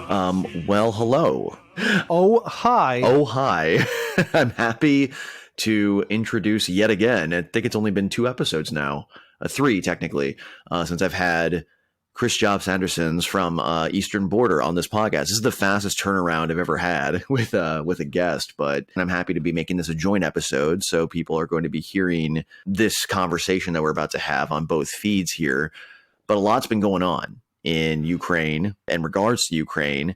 Well, hello. Oh, hi. Oh, hi. I'm happy to introduce yet again. I think it's only been 2 episodes now, 3 technically, since I've had Chris Jobs Andersons from Eastern Border on this podcast. This is the fastest turnaround I've ever had with a guest, but I'm happy to be making this a joint episode, so people are going to be hearing this conversation that we're about to have on both feeds here. But a lot's been going on in Ukraine in regards to Ukraine.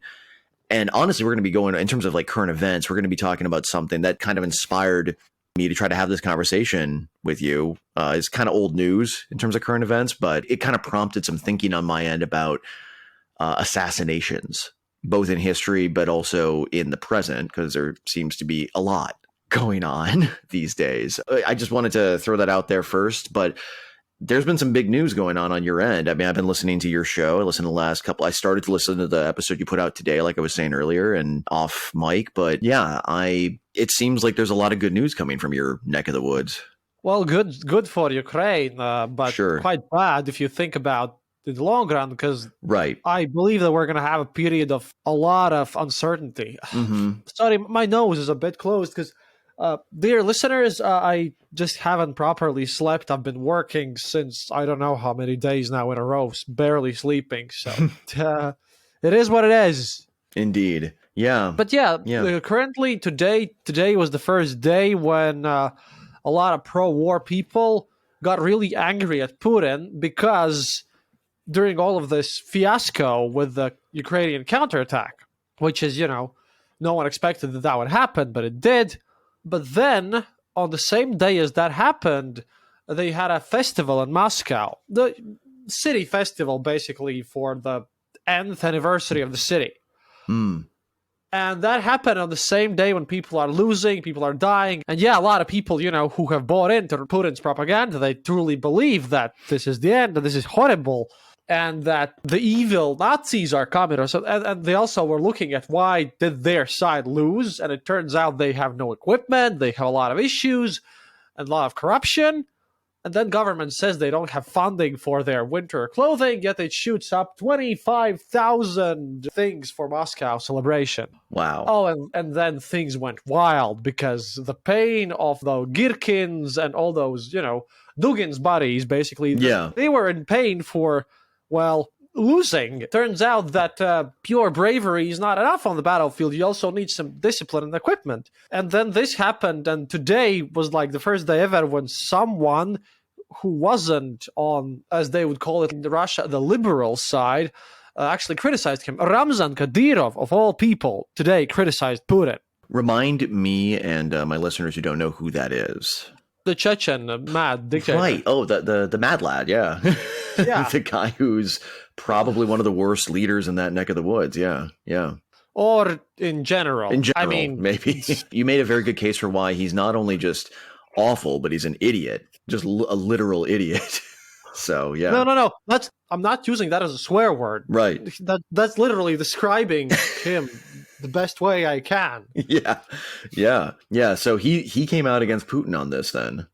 And honestly, we're going to be going in terms of like current events. We're going to be talking about something that kind of inspired me to try to have this conversation with you. It's kind of old news in terms of current events, but it kind of prompted some thinking on my end about assassinations, both in history, but also in the present, because there seems to be a lot going on these days. I just wanted to throw that out there first, but there's been some big news going on your end. I mean, I've been listening to your show. I listened to the last couple. I started to listen to the episode you put out today, like I was saying earlier, and off mic. But yeah, it seems like there's a lot of good news coming from your neck of the woods. Well, good for Ukraine, but Sure. Quite bad if you think about in the long run, because Right. I believe that we're going to have a period of a lot of uncertainty. Mm-hmm. Sorry, my nose is a bit closed because, dear listeners, I just haven't properly slept. I've been working since I don't know how many days now in a row, barely sleeping. So it is what it is. Indeed. Yeah. But currently today was the first day when a lot of pro-war people got really angry at Putin because during all of this fiasco with the Ukrainian counterattack, which is, no one expected that would happen, but it did. But then, on the same day as that happened, they had a festival in Moscow, the city festival, basically, for the 10th anniversary of the city. Mm. And that happened on the same day when people are losing, people are dying. And yeah, a lot of people, who have bought into Putin's propaganda, they truly believe that this is the end, that this is horrible, and that the evil Nazis are coming. And they also were looking at why did their side lose, and it turns out they have no equipment, they have a lot of issues, and a lot of corruption. And then government says they don't have funding for their winter clothing, yet it shoots up 25,000 things for Moscow celebration. Wow. Oh, and then things went wild because the pain of the Girkins and all those, Dugin's buddies, basically, they were in pain for, losing. It turns out that pure bravery is not enough on the battlefield. You also need some discipline and equipment. And then this happened, and today was like the first day ever when someone who wasn't on, as they would call it in Russia, the liberal side, actually criticized him. Ramzan Kadyrov, of all people, today criticized Putin. Remind me and my listeners who don't know who that is. The Chechen mad dictator. Right. Oh, the mad lad. Yeah. Yeah. The guy who's probably one of the worst leaders in that neck of the woods. Yeah. Yeah. Or in general. I mean, maybe. You made a very good case for why he's not only just awful, but he's an idiot. Just a literal idiot. So, yeah. No. I'm not using that as a swear word. Right. That's literally describing him the best way I can. Yeah. So he came out against Putin on this then.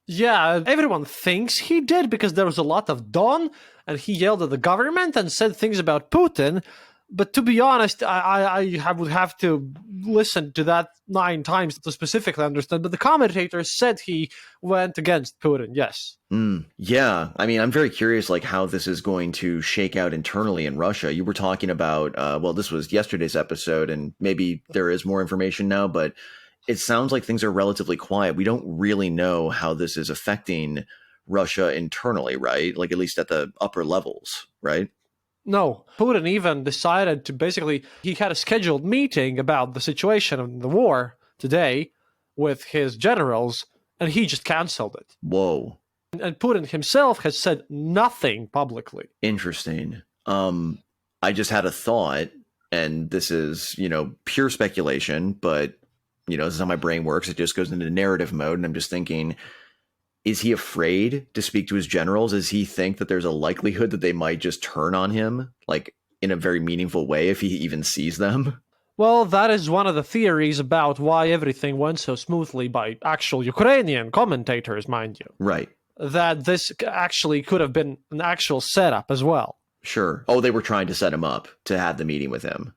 Yeah, everyone thinks he did because there was a lot of dawn and he yelled at the government and said things about Putin. But to be honest, I would have to listen to that 9 times to specifically understand. But the commentator said he went against Putin, yes. Yeah, I mean, I'm very curious, like, how this is going to shake out internally in Russia. You were talking about, this was yesterday's episode, and maybe there is more information now, but it sounds like things are relatively quiet. We don't really know how this is affecting Russia internally, right? Like, at least at the upper levels, right? No, Putin even decided to he had a scheduled meeting about the situation of the war today with his generals, and he just canceled it. Whoa. And Putin himself has said nothing publicly. Interesting. I just had a thought, and this is, pure speculation, but, this is how my brain works. It just goes into narrative mode, and I'm just thinking, is he afraid to speak to his generals? Does he think that there's a likelihood that they might just turn on him, like, in a very meaningful way if he even sees them? Well, that is one of the theories about why everything went so smoothly by actual Ukrainian commentators, mind you. Right. That this actually could have been an actual setup as well. Sure. Oh, they were trying to set him up to have the meeting with him.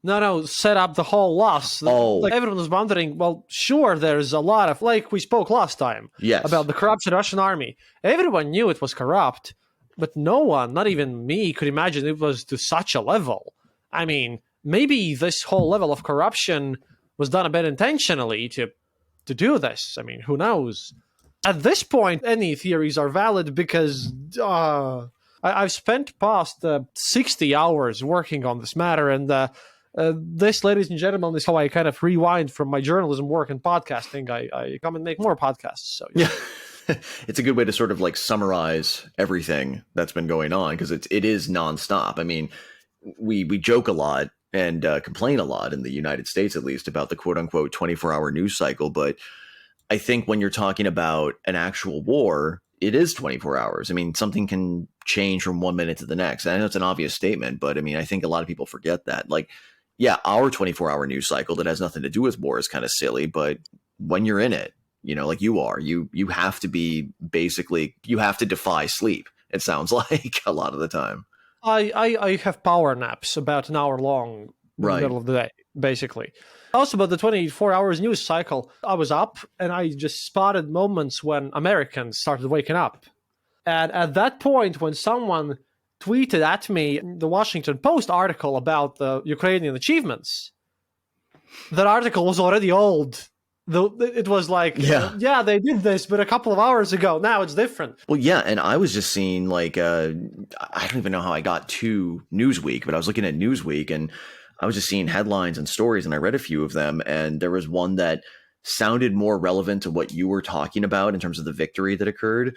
No, set up the whole loss. Oh. Like everyone was wondering, well, sure, there's a lot of, like we spoke last time, Yes. about the corruption Russian army. Everyone knew it was corrupt, but no one, not even me, could imagine it was to such a level. I mean, maybe this whole level of corruption was done a bit intentionally to do this. I mean, who knows? At this point, any theories are valid because I've spent past 60 hours working on this matter, and this, ladies and gentlemen, is how I kind of rewind from my journalism work and podcasting. I come and make more podcasts. So yeah. It's a good way to sort of like summarize everything that's been going on, because it is nonstop. I mean, we joke a lot and complain a lot in the United States, at least, about the quote unquote 24-hour news cycle. But I think when you're talking about an actual war, it is 24 hours. I mean, something can change from 1 minute to the next. I know it's an obvious statement, but I mean, I think a lot of people forget that. Like, yeah, our 24-hour news cycle that has nothing to do with war is kind of silly, but when you're in it, you know, like you are, you have to be basically, you have to defy sleep. It sounds like a lot of the time. I have power naps about an hour long in the middle of the day, basically. Also, about the 24 hours news cycle, I was up and I just spotted moments when Americans started waking up. And at that point, when someone tweeted at me the Washington Post article about the Ukrainian achievements, that article was already old. It was like, yeah, they did this, but a couple of hours ago. Now it's different. Well, yeah, and I was just seeing, like, I don't even know how I got to Newsweek, but I was looking at Newsweek, and I was just seeing headlines and stories, and I read a few of them, and there was one that sounded more relevant to what you were talking about in terms of the victory that occurred.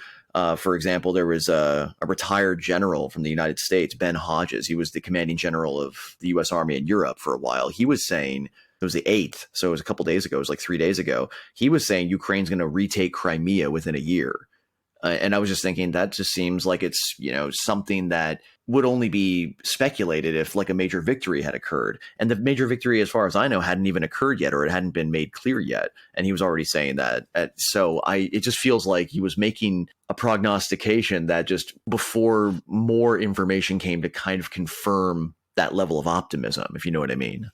For example, there was a retired general from the United States, Ben Hodges. He was the commanding general of the U.S. Army in Europe for a while. He was saying, it was the 8th, so it was a couple days ago, it was like 3 days ago, he was saying Ukraine's going to retake Crimea within a year. And I was just thinking, that just seems like it's, you know, something that would only be speculated if like a major victory had occurred. And the major victory, as far as I know, hadn't even occurred yet, or it hadn't been made clear yet. And he was already saying that. So it just feels like he was making a prognostication that just before more information came to kind of confirm that level of optimism, if you know what I mean.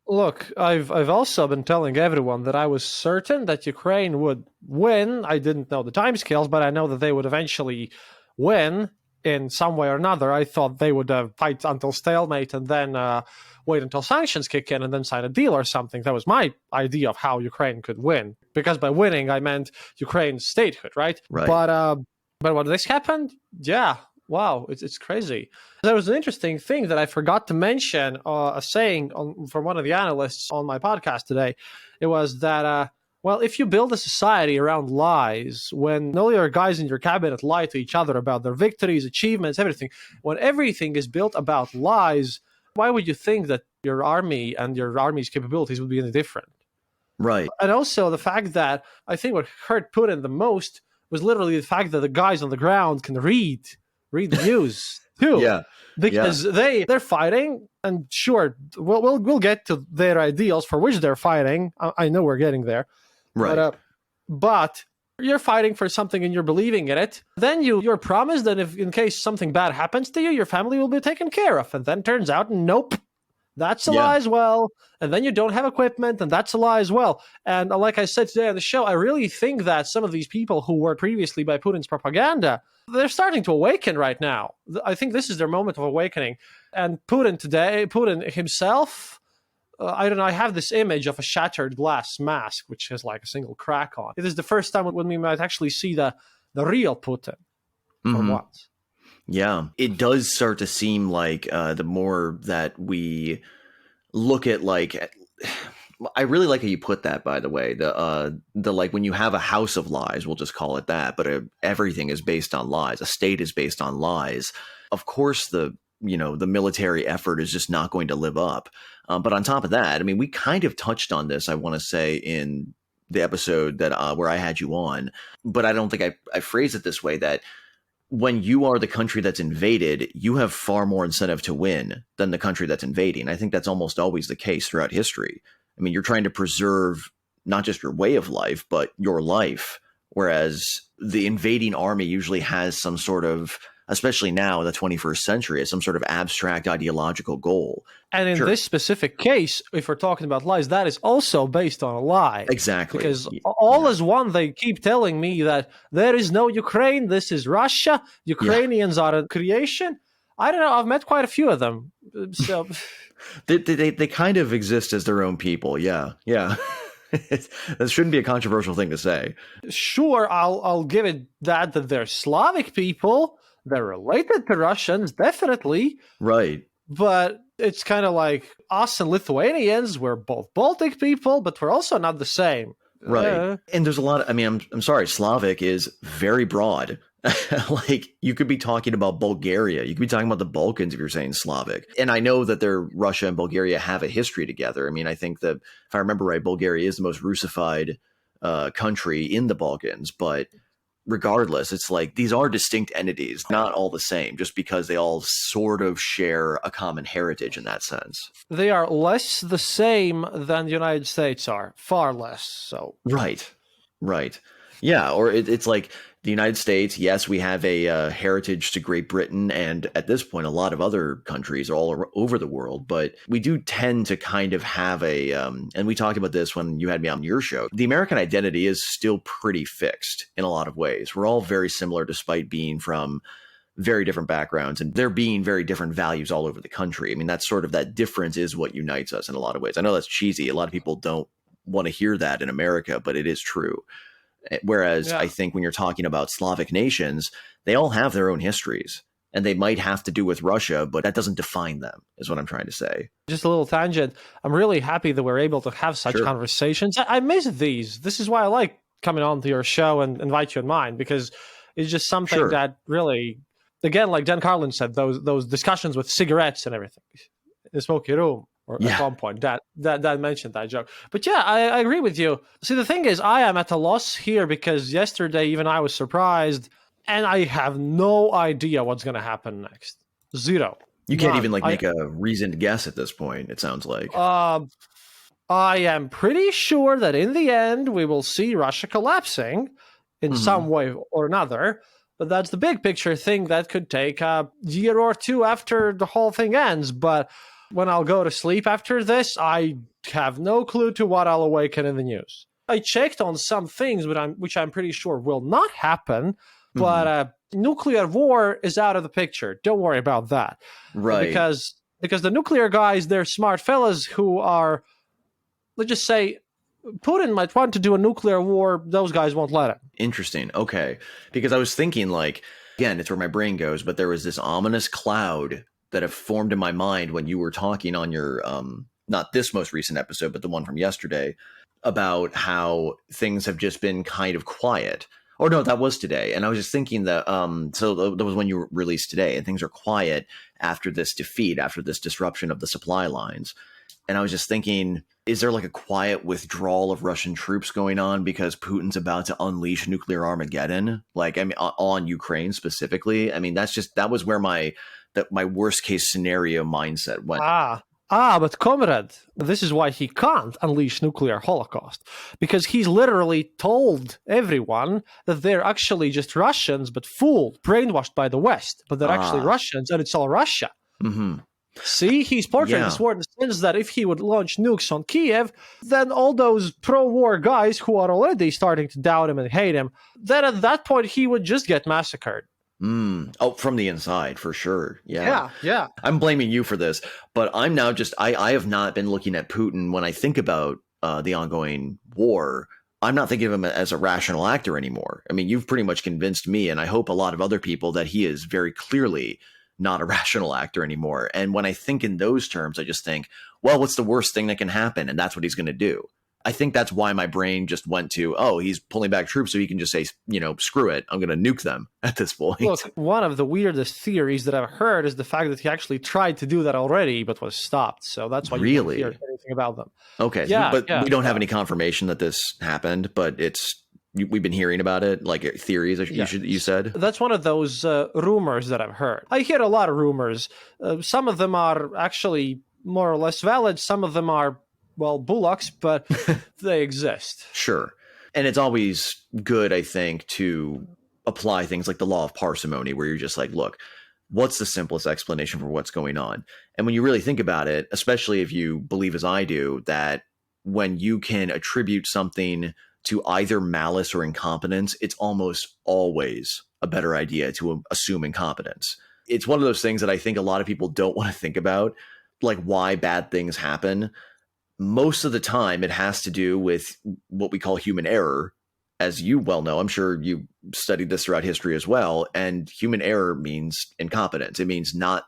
Look, I've also been telling everyone that I was certain that Ukraine would win. I didn't know the timescales, but I know that they would eventually win in some way or another. I thought they would fight until stalemate and then wait until sanctions kick in and then sign a deal or something. That was my idea of how Ukraine could win. Because by winning, I meant Ukraine's statehood, right? Right. But when this happened, yeah, wow, it's crazy. There was an interesting thing that I forgot to mention, a saying from one of the analysts on my podcast today. It was that, well, if you build a society around lies, when all your guys in your cabinet lie to each other about their victories, achievements, everything, when everything is built about lies, why would you think that your army and your army's capabilities would be any different? Right. And also the fact that I think what hurt Putin the most was literally the fact that the guys on the ground can read the news too. Yeah. Because they're fighting, and sure, we'll get to their ideals for which they're fighting. I know we're getting there. Right. But you're fighting for something and you're believing in it. Then you're promised that if in case something bad happens to you, your family will be taken care of. And then turns out, nope, that's a lie as well. And then you don't have equipment, and that's a lie as well. And like I said today on the show, I really think that some of these people who were previously by Putin's propaganda, they're starting to awaken right now. I think this is their moment of awakening. And Putin himself, I don't know, I have this image of a shattered glass mask, which has like a single crack on. It is the first time when we might actually see the real Putin for once. Yeah, it does start to seem like the more that we look at, like, I really like how you put that, by the way, the like when you have a house of lies, we'll just call it that, but everything is based on lies. A state is based on lies. Of course, the military effort is just not going to live up. But on top of that, I mean, we kind of touched on this, I want to say, in the episode that where I had you on, but I don't think I phrased it this way, that when you are the country that's invaded, you have far more incentive to win than the country that's invading. I think that's almost always the case throughout history. I mean, you're trying to preserve not just your way of life, but your life, whereas the invading army usually has some sort of especially now in the 21st century, as some sort of abstract ideological goal. And in this specific case, if we're talking about lies, that is also based on a lie. Exactly. Because all is one, they keep telling me that there is no Ukraine, this is Russia, Ukrainians are a creation. I don't know, I've met quite a few of them. So they kind of exist as their own people. Yeah. That shouldn't be a controversial thing to say. Sure, I'll give it that they're Slavic people. They're related to Russians, definitely. Right. But it's kind of like us and Lithuanians, we're both Baltic people, but we're also not the same. Right. And there's a lot of, I'm sorry, Slavic is very broad. Like, you could be talking about Bulgaria. You could be talking about the Balkans if you're saying Slavic. And I know that Russia and Bulgaria have a history together. I mean, I think that, if I remember right, Bulgaria is the most Russified country in the Balkans. But regardless, it's like these are distinct entities, not all the same, just because they all sort of share a common heritage in that sense. They are less the same than the United States are. Far less so. Right. Yeah, or it's like the United States, yes, we have a heritage to Great Britain and at this point a lot of other countries all over the world, but we do tend to kind of have and we talked about this when you had me on your show, the American identity is still pretty fixed in a lot of ways. We're all very similar despite being from very different backgrounds and there being very different values all over the country. I mean, that's sort of, that difference is what unites us in a lot of ways. I know that's cheesy. A lot of people don't want to hear that in America, but it is true. Whereas I think when you're talking about Slavic nations, they all have their own histories and they might have to do with Russia, but that doesn't define them, is what I'm trying to say. Just a little tangent. I'm really happy that we're able to have such conversations. I miss these. This is why I like coming on to your show and invite you on mine, because it's just something that really, again, like Dan Carlin said, those discussions with cigarettes and everything in the smoky room. Or at one point, that mentioned that joke. But yeah, I agree with you. See, the thing is, I am at a loss here because yesterday even I was surprised, and I have no idea what's going to happen next. Zero. You can't even make a reasoned guess at this point, it sounds like. I am pretty sure that in the end, we will see Russia collapsing in some way or another. But that's the big picture thing that could take a year or two after the whole thing ends. But when I'll go to sleep after this, I have no clue to what I'll awaken in the news. I checked on some things, which I'm pretty sure will not happen, but nuclear war is out of the picture. Don't worry about that. Right. Because the nuclear guys, they're smart fellas who are, let's just say, Putin might want to do a nuclear war. Those guys won't let him. Interesting. Okay. Because I was thinking, like, again, it's where my brain goes, but there was this ominous cloud that have formed in my mind when you were talking on your, not this most recent episode, but the one from yesterday, about how things have just been kind of quiet. Or no, that was today. And I was just thinking that, so that was when you released today, and things are quiet after this defeat, after this disruption of the supply lines. And I was just thinking, is there like a quiet withdrawal of Russian troops going on because Putin's about to unleash nuclear Armageddon? Like, I mean, on Ukraine specifically? I mean, that was where my worst case scenario mindset went. But comrade, this is why he can't unleash nuclear holocaust, because he's literally told everyone that they're actually just Russians, but fooled, brainwashed by the West, but they're actually Russians and it's all Russia. Mm-hmm. See, he's portraying this war in the sense that if he would launch nukes on Kiev, then all those pro-war guys who are already starting to doubt him and hate him, then at that point he would just get massacred. Oh, from the inside, for sure. Yeah. I'm blaming you for this, but I'm now I have not been looking at Putin when I think about the ongoing war. I'm not thinking of him as a rational actor anymore. I mean, you've pretty much convinced me, and I hope a lot of other people, that he is very clearly not a rational actor anymore. And when I think in those terms, I just think, well, what's the worst thing that can happen? And that's what he's going to do. I think that's why my brain just went to, oh, he's pulling back troops so he can just say, screw it, I'm going to nuke them at this point. Look, one of the weirdest theories that I've heard is the fact that he actually tried to do that already, but was stopped. So that's why you don't hear anything about them. Okay, we don't have any confirmation that this happened, but we've been hearing about it, like theories, you said? That's one of those rumors that I've heard. I hear a lot of rumors. Some of them are actually more or less valid. Some of them are, well, bullocks, but they exist. Sure. And it's always good, I think, to apply things like the law of parsimony, where you're just like, look, what's the simplest explanation for what's going on? And when you really think about it, especially if you believe as I do, that when you can attribute something to either malice or incompetence, it's almost always a better idea to assume incompetence. It's one of those things that I think a lot of people don't want to think about, like why bad things happen. Most of the time, it has to do with what we call human error. As you well know, I'm sure you studied this throughout history as well. And human error means incompetence. It means not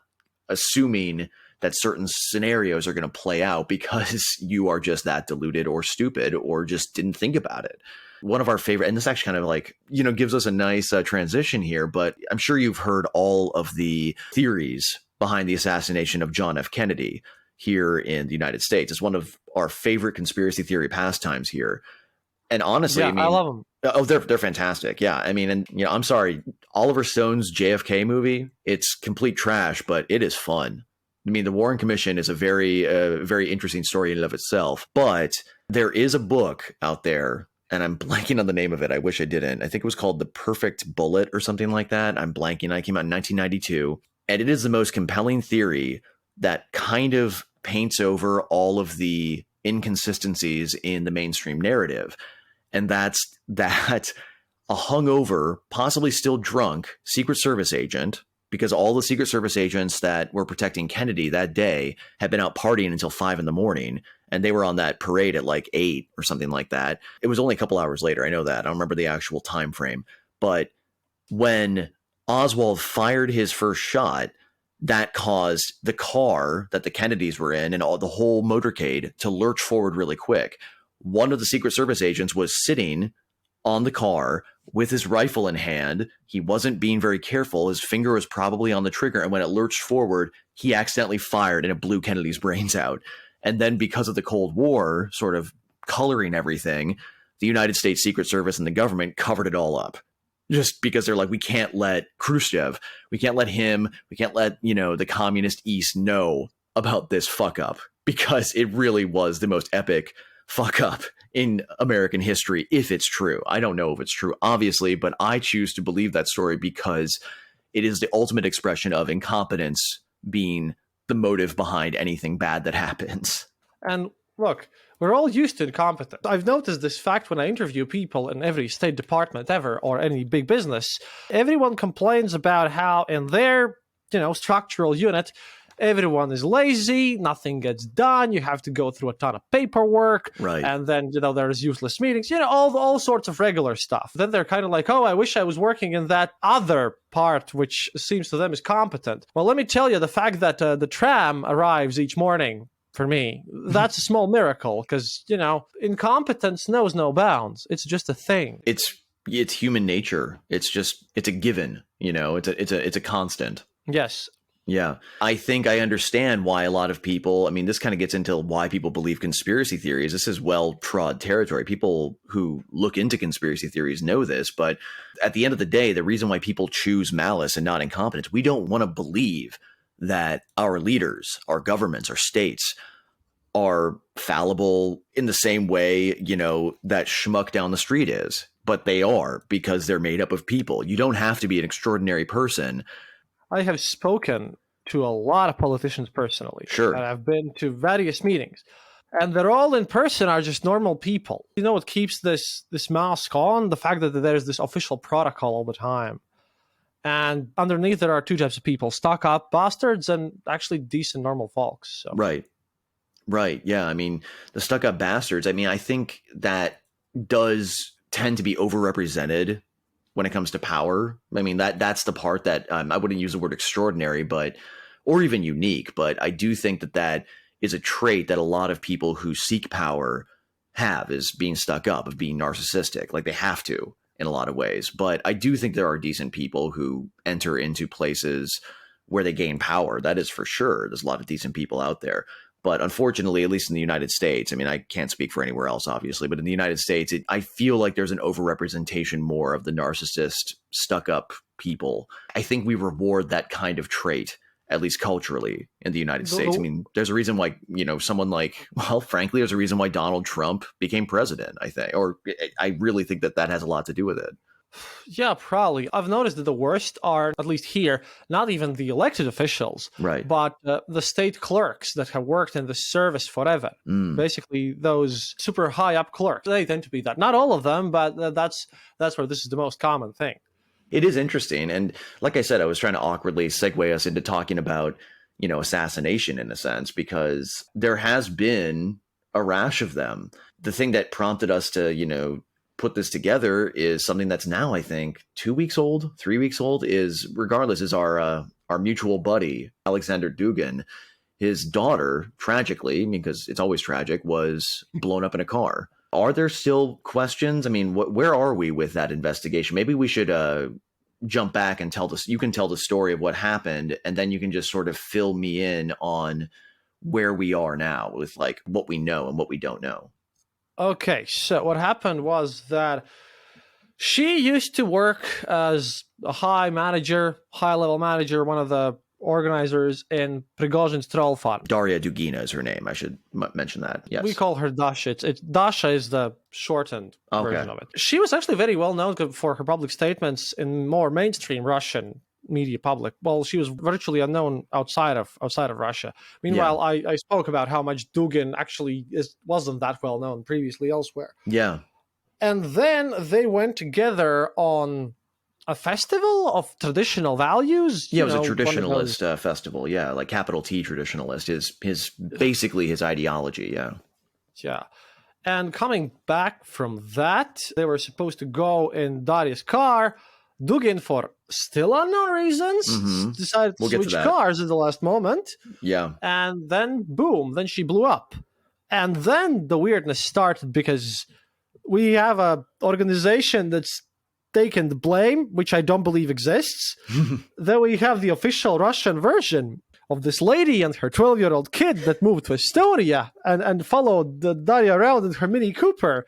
assuming that certain scenarios are going to play out because you are just that deluded or stupid or just didn't think about it. One of our favorite, and this actually kind of like, gives us a nice transition here, but I'm sure you've heard all of the theories behind the assassination of John F. Kennedy here in the United States. It's one of our favorite conspiracy theory pastimes here. And honestly, yeah, I love them. Oh, they're fantastic. Yeah. I mean, and I'm sorry, Oliver Stone's JFK movie, it's complete trash, but it is fun. I mean, the Warren Commission is a very interesting story in and of itself, but there is a book out there, and I'm blanking on the name of it. I wish I didn't. I think it was called The Perfect Bullet or something like that. I'm blanking. I came out in 1992, and it is the most compelling theory that kind of paints over all of the inconsistencies in the mainstream narrative. And that's that a hungover, possibly still drunk Secret Service agent, because all the Secret Service agents that were protecting Kennedy that day had been out partying until 5 a.m, and they were on that parade at like 8 or something like that. It was only a couple hours later. I know that. I don't remember the actual time frame. But when Oswald fired his first shot, that caused the car that the Kennedys were in and the whole motorcade to lurch forward really quick. One of the Secret Service agents was sitting on the car with his rifle in hand. He wasn't being very careful. His finger was probably on the trigger. And when it lurched forward, he accidentally fired and it blew Kennedy's brains out. And then because of the Cold War sort of coloring everything, the United States Secret Service and the government covered it all up. Just because they're like, we can't let Khrushchev, we can't let him, we can't let, the communist East know about this fuck up, because it really was the most epic fuck up in American history, if it's true. I don't know if it's true, obviously, but I choose to believe that story because it is the ultimate expression of incompetence being the motive behind anything bad that happens. And look, we're all used to incompetence. I've noticed this fact when I interview people in every State Department ever or any big business. Everyone complains about how in their, structural unit, everyone is lazy, nothing gets done, you have to go through a ton of paperwork, right? And then, there's useless meetings, all sorts of regular stuff. Then they're kind of like, oh, I wish I was working in that other part, which seems to them is competent. Well, let me tell you, the fact that the tram arrives each morning, for me, that's a small miracle, because, incompetence knows no bounds. It's just a thing. It's human nature. It's a given, it's a constant. Yes. Yeah. I think I understand why a lot of people, this kind of gets into why people believe conspiracy theories. This is well-trod territory. People who look into conspiracy theories know this, but at the end of the day, the reason why people choose malice and not incompetence, we don't want to believe that our leaders, our governments, our states are fallible in the same way, that schmuck down the street is. But they are, because they're made up of people. You don't have to be an extraordinary person. I have spoken to a lot of politicians personally. Sure. And I've been to various meetings. And they're all in person are just normal people. What keeps this mask on? The fact that there's this official protocol all the time. And underneath, there are two types of people: stuck-up bastards and actually decent, normal folks. So. Right. Yeah. The stuck-up bastards, I think that does tend to be overrepresented when it comes to power. That's the part that I wouldn't use the word extraordinary, or even unique, but I do think that is a trait that a lot of people who seek power have, is being stuck up, of being narcissistic. Like, they have to in a lot of ways. But I do think there are decent people who enter into places where they gain power. That is for sure. There's a lot of decent people out there. But unfortunately, at least in the United States, I can't speak for anywhere else, obviously, but in the United States, I feel like there's an overrepresentation more of the narcissist, stuck-up people. I think we reward that kind of trait, at least culturally, in the United States. There's a reason why, someone like, frankly, there's a reason why Donald Trump became president, I think. Or I really think that has a lot to do with it. Yeah, probably. I've noticed that the worst are, at least here, not even the elected officials, Right. but the state clerks that have worked in the service forever. Basically, those super high up clerks. They tend to be that. Not all of them, but that's where this is the most common thing. It is interesting. And like I said, I was trying to awkwardly segue us into talking about, assassination in a sense, because there has been a rash of them. The thing that prompted us to, put this together is something that's now, I think, 2 weeks old, 3 weeks old, is our mutual buddy, Alexander Dugin. His daughter, tragically, because it's always tragic, was blown up in a car. Are there still questions? I mean, where are we with that investigation? Maybe we should jump back and tell this. You can tell the story of what happened, and then you can just sort of fill me in on where we are now with like what we know and what we don't know. Okay, so what happened was that she used to work as a high-level manager, one of the organizers in Prigozhin's troll farm. Daria Dugina is her name. I should mention that. Yes. We call her Dasha. Dasha is the shortened version of it. She was actually very well known for her public statements in more mainstream Russian media public. Well, she was virtually unknown outside of Russia. Meanwhile, I spoke about how much Dugin actually wasn't that well known previously elsewhere. Yeah. And then they went together on a festival of traditional values. Yeah, it was a traditionalist festival. Yeah, like capital T traditionalist is basically his ideology. Yeah. Yeah. And coming back from that, they were supposed to go in Daria's car. Dugin, for still unknown reasons, decided to switch cars at the last moment. Yeah. And then, boom, then she blew up. And then the weirdness started because we have a organization that's taken the blame, which I don't believe exists. Then we have the official Russian version of this lady and her 12-year-old kid that moved to Estonia and followed Daria around in her Mini Cooper.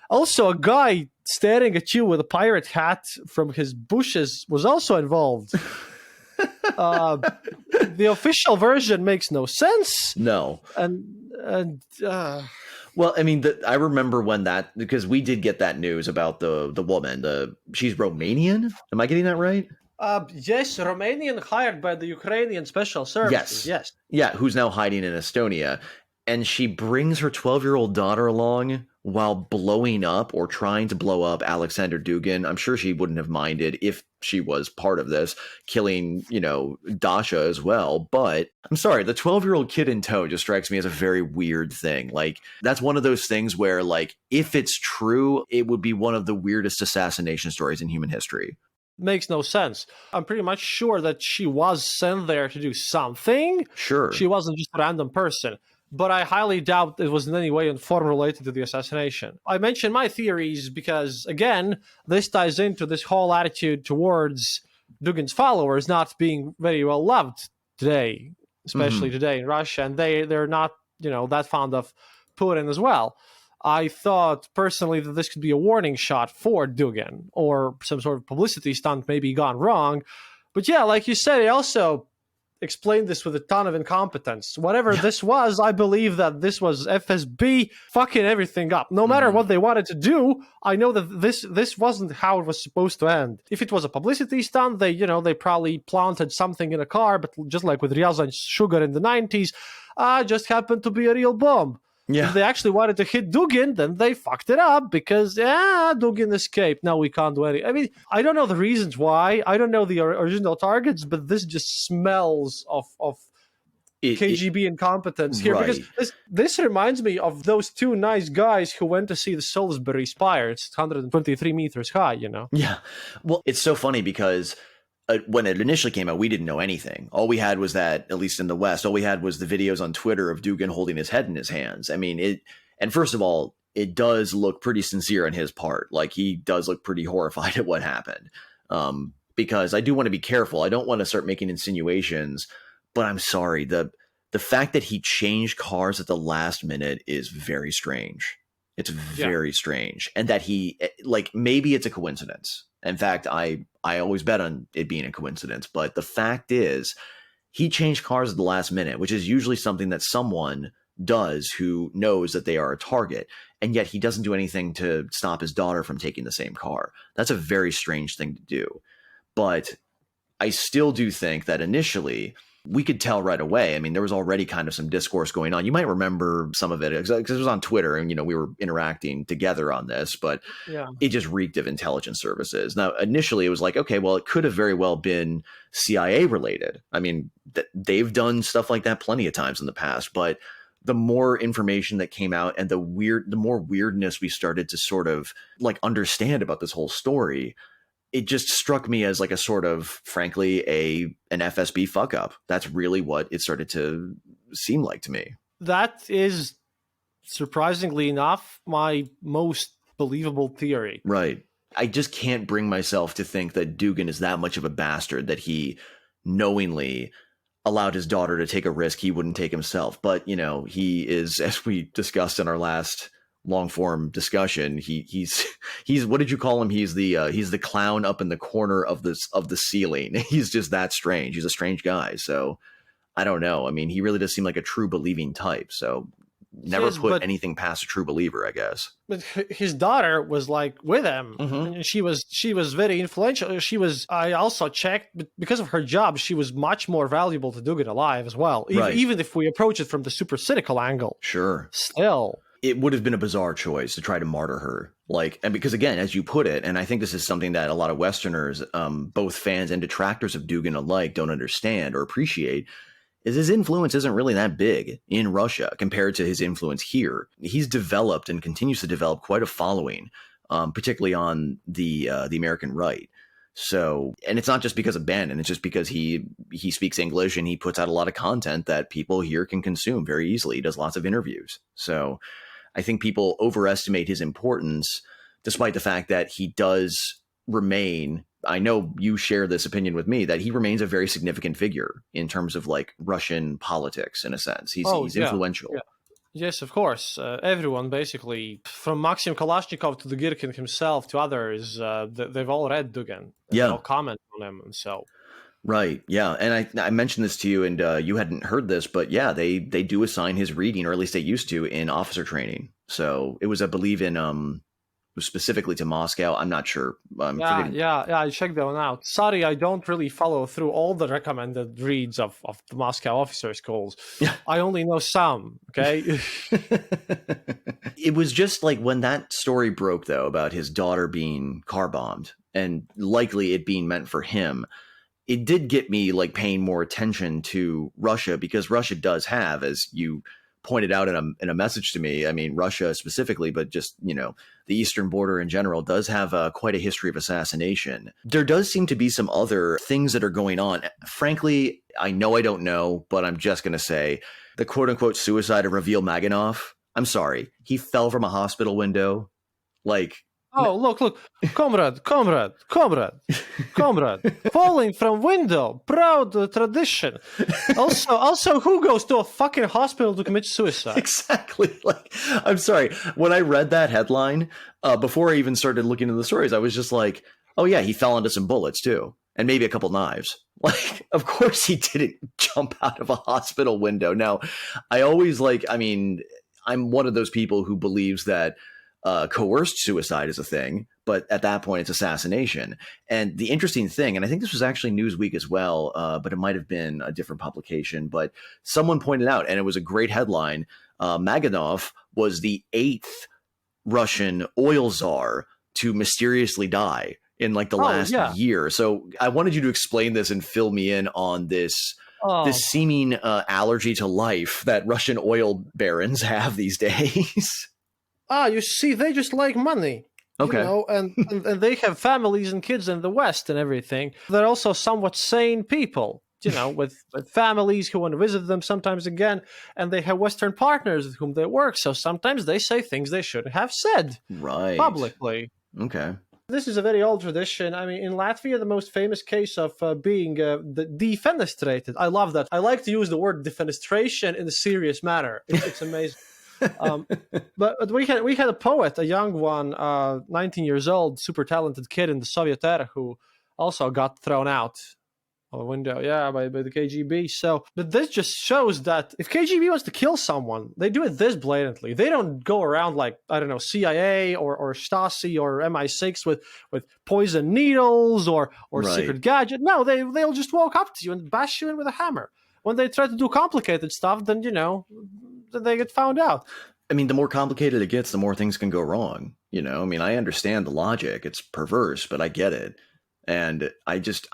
Also, a guy staring at you with a pirate hat from his bushes was also involved. The official version makes no sense. No. Well, I mean, I remember when because we did get that news about the woman. She's Romanian. Am I getting that right? Yes, Romanian, hired by the Ukrainian Special Services. Yes. Yeah, who's now hiding in Estonia. And she brings her 12-year-old daughter along while blowing up or trying to blow up Alexander Dugin. I'm sure she wouldn't have minded if she was part of this, killing, Dasha as well. But I'm sorry, the 12-year-old kid in tow just strikes me as a very weird thing. Like, that's one of those things where, like, if it's true, it would be one of the weirdest assassination stories in human history. Makes no sense. I'm pretty much sure that she was sent there to do something. Sure. She wasn't just a random person. But I highly doubt it was in any way in form related to the assassination. I mentioned my theories because, again, this ties into this whole attitude towards Dugin's followers not being very well loved today, especially today in Russia, and they're not, that fond of Putin as well. I thought personally that this could be a warning shot for Dugin, or some sort of publicity stunt maybe gone wrong. But yeah, like you said, it also explained this with a ton of incompetence. Whatever this was, I believe that this was FSB fucking everything up. No matter what they wanted to do, I know that this wasn't how it was supposed to end. If it was a publicity stunt, they probably planted something in a car, but just like with Ryazan Sugar in the 90s, just happened to be a real bomb. Yeah. If they actually wanted to hit Dugin, then they fucked it up because, Dugin escaped. No, we can't do anything. I mean, I don't know the reasons why. I don't know the original targets, but this just smells of KGB incompetence here. Right. Because this reminds me of those two nice guys who went to see the Salisbury Spire. It's 123 meters high, Yeah. Well, it's so funny because when it initially came out, we didn't know anything. All we had was that, at least in the West, all we had was the videos on Twitter of Dugin holding his head in his hands. I mean, and first of all, it does look pretty sincere on his part. Like, he does look pretty horrified at what happened. Because I do want to be careful. I don't want to start making insinuations, but I'm sorry. The fact that he changed cars at the last minute is very strange. It's very strange. And that he, maybe it's a coincidence. In fact, I always bet on it being a coincidence, but the fact is he changed cars at the last minute, which is usually something that someone does who knows that they are a target. and yet he doesn't do anything to stop his daughter from taking the same car. That's a very strange thing to do. But I still do think that initially we could tell right away. I mean, there was already kind of some discourse going on. You might remember some of it because it was on Twitter and, we were interacting together on this, but it just reeked of intelligence services. Now, initially it was like, okay, well, it could have very well been CIA related. I mean, they've done stuff like that plenty of times in the past, but the more information that came out and the more weirdness we started to sort of like understand about this whole story, it just struck me as like a sort of, frankly, an FSB fuck up. That's really what it started to seem like to me. That is, surprisingly enough, my most believable theory. Right. I just can't bring myself to think that Dugan is that much of a bastard that he knowingly allowed his daughter to take a risk he wouldn't take himself. But, he is, as we discussed in our last long form discussion, he's what did you call him? He's the clown up in the corner of the ceiling. He's just that strange. He's a strange guy. So I don't know. I mean, he really does seem like a true believing type. So never put anything past a true believer, I guess. But his daughter was like with him. Mm-hmm. And she was very influential. I also checked, but because of her job, she was much more valuable to Dugan alive as well. Right. Even if we approach it from the super cynical angle. Sure. Still, it would have been a bizarre choice to try to martyr her. And because again, as you put it, and I think this is something that a lot of Westerners, both fans and detractors of Dugan alike, don't understand or appreciate, is his influence isn't really that big in Russia compared to his influence here. He's developed and continues to develop quite a following, particularly on the American right. So, and it's not just because of Bannon, it's just because he speaks English and he puts out a lot of content that people here can consume very easily. He does lots of interviews. So I think people overestimate his importance, despite the fact that he does remain, I know you share this opinion with me, that he remains a very significant figure in terms of like Russian politics, in a sense. He's influential. Yeah. Yes, of course. Everyone, basically, from Maxim Kalashnikov to the Girkin himself to others, they've all read Dugan. They all comment on him. And so. Right. Yeah. And I mentioned this to you, and you hadn't heard this, but yeah, they do assign his reading, or at least they used to, in officer training. So it was, I believe, in specifically to Moscow. I'm not sure. Yeah. I checked that one out. Sorry, I don't really follow through all the recommended reads of the Moscow officer schools. Yeah. I only know some. Okay. It was just like when that story broke, though, about his daughter being car bombed and likely it being meant for him. It did get me like paying more attention to Russia, because Russia does have, as you pointed out in a message to me, I mean, Russia specifically, but just, the eastern border in general does have quite a history of assassination. There does seem to be some other things that are going on. Frankly, I know I don't know, but I'm just going to say the quote unquote suicide of Ravil Maganov. I'm sorry. He fell from a hospital window. Oh, look, comrade, falling from window, proud tradition. Also, who goes to a fucking hospital to commit suicide? Exactly. I'm sorry. When I read that headline, before I even started looking into the stories, I was just like, oh yeah, he fell into some bullets too. And maybe a couple knives. Of course he didn't jump out of a hospital window. Now, I'm one of those people who believes that coerced suicide is a thing, but at that point it's assassination. And the interesting thing, and I think this was actually Newsweek as well, but it might have been a different publication, but someone pointed out, and it was a great headline, Maganov was the 8th Russian oil czar to mysteriously die in the last year. So I wanted you to explain this and fill me in on this seeming allergy to life that Russian oil barons have these days. You see, they just like money. Okay. And they have families and kids in the West and everything. They're also somewhat sane people, with families who want to visit them sometimes again. And they have Western partners with whom they work. So sometimes they say things they shouldn't have said publicly. Okay. This is a very old tradition. I mean, in Latvia, the most famous case of being defenestrated. I love that. I like to use the word defenestration in a serious manner. It's amazing. But we had a poet, a young one, 19 years old, super talented kid in the Soviet era, who also got thrown out a window, yeah, by the KGB. So, but this just shows that if KGB wants to kill someone, they do it this blatantly. They don't go around like, I don't know, CIA or Stasi or MI6 with poison needles or secret gadget. No, they'll just walk up to you and bash you in with a hammer. When they try to do complicated stuff, then, then they get found out. I mean, the more complicated it gets, the more things can go wrong. I mean, I understand the logic. It's perverse, but I get it. And I just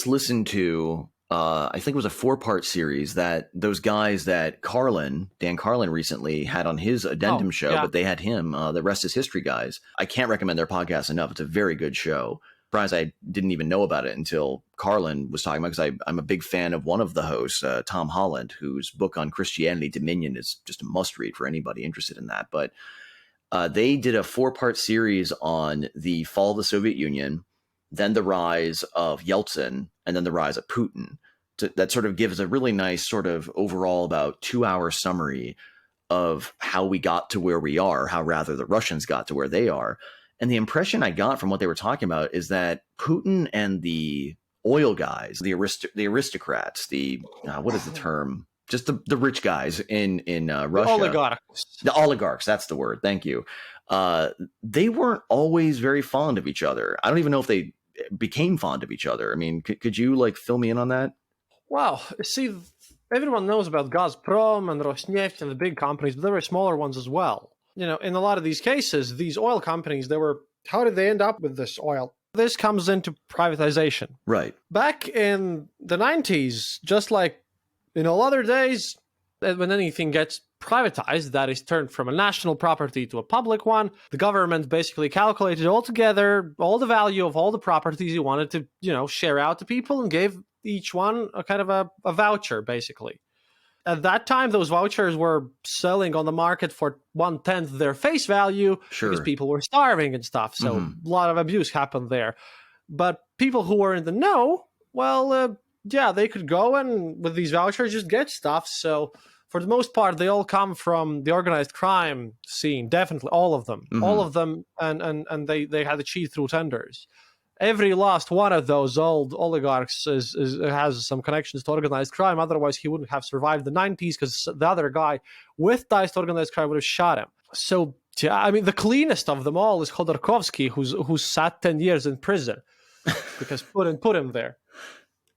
listened to, I think it was a 4-part series that those guys that Dan Carlin recently had on his addendum show, but they had him, the Rest is History guys. I can't recommend their podcast enough. It's a very good show. Surprised I didn't even know about it until Carlin was talking about, because I'm a big fan of one of the hosts, Tom Holland, whose book on Christianity Dominion is just a must read for anybody interested in that. But they did a 4-part series on the fall of the Soviet Union, then the rise of Yeltsin, and then the rise of Putin. That sort of gives a really nice sort of overall about 2-hour summary of how we got to where we are, how rather the Russians got to where they are. And the impression I got from what they were talking about is that Putin and the oil guys, the aristocrats, what is the term? Just the rich guys in Russia. The oligarchs, that's the word. Thank you. They weren't always very fond of each other. I don't even know if they became fond of each other. I mean, could you fill me in on that? Well, see, everyone knows about Gazprom and Rosneft and the big companies, but there were smaller ones as well. In a lot of these cases, these oil companies, how did they end up with this oil? This comes into privatization. Right. Back in the 90s, just like in all other days, when anything gets privatized, that is turned from a national property to a public one, the government basically calculated all together all the value of all the properties you wanted to, share out to people, and gave each one a kind of a voucher, basically. At that time, those vouchers were selling on the market for 1/10 their face value, because people were starving and stuff. So a lot of abuse happened there. But people who were in the know, they could go and with these vouchers just get stuff. So for the most part, they all come from the organized crime scene. Definitely, all of them, and they had to cheat through tenders. Every last one of those old oligarchs has some connections to organized crime. Otherwise, he wouldn't have survived the 90s, because the other guy with ties to organized crime would have shot him. So, I mean, the cleanest of them all is Khodorkovsky, who's sat 10 years in prison because Putin put him there.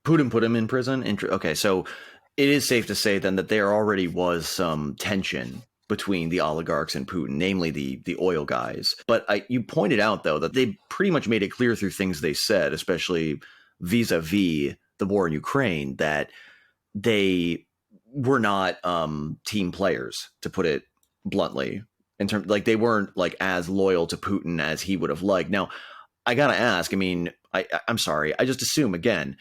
Putin put him in prison? Okay, so it is safe to say then that there already was some tension between the oligarchs and Putin, namely the oil guys. But you pointed out, though, that they pretty much made it clear through things they said, especially vis-a-vis the war in Ukraine, that they were not team players, to put it bluntly. In terms, they weren't as loyal to Putin as he would have liked. Now, I gotta ask. I mean, I'm sorry. I just assume, again,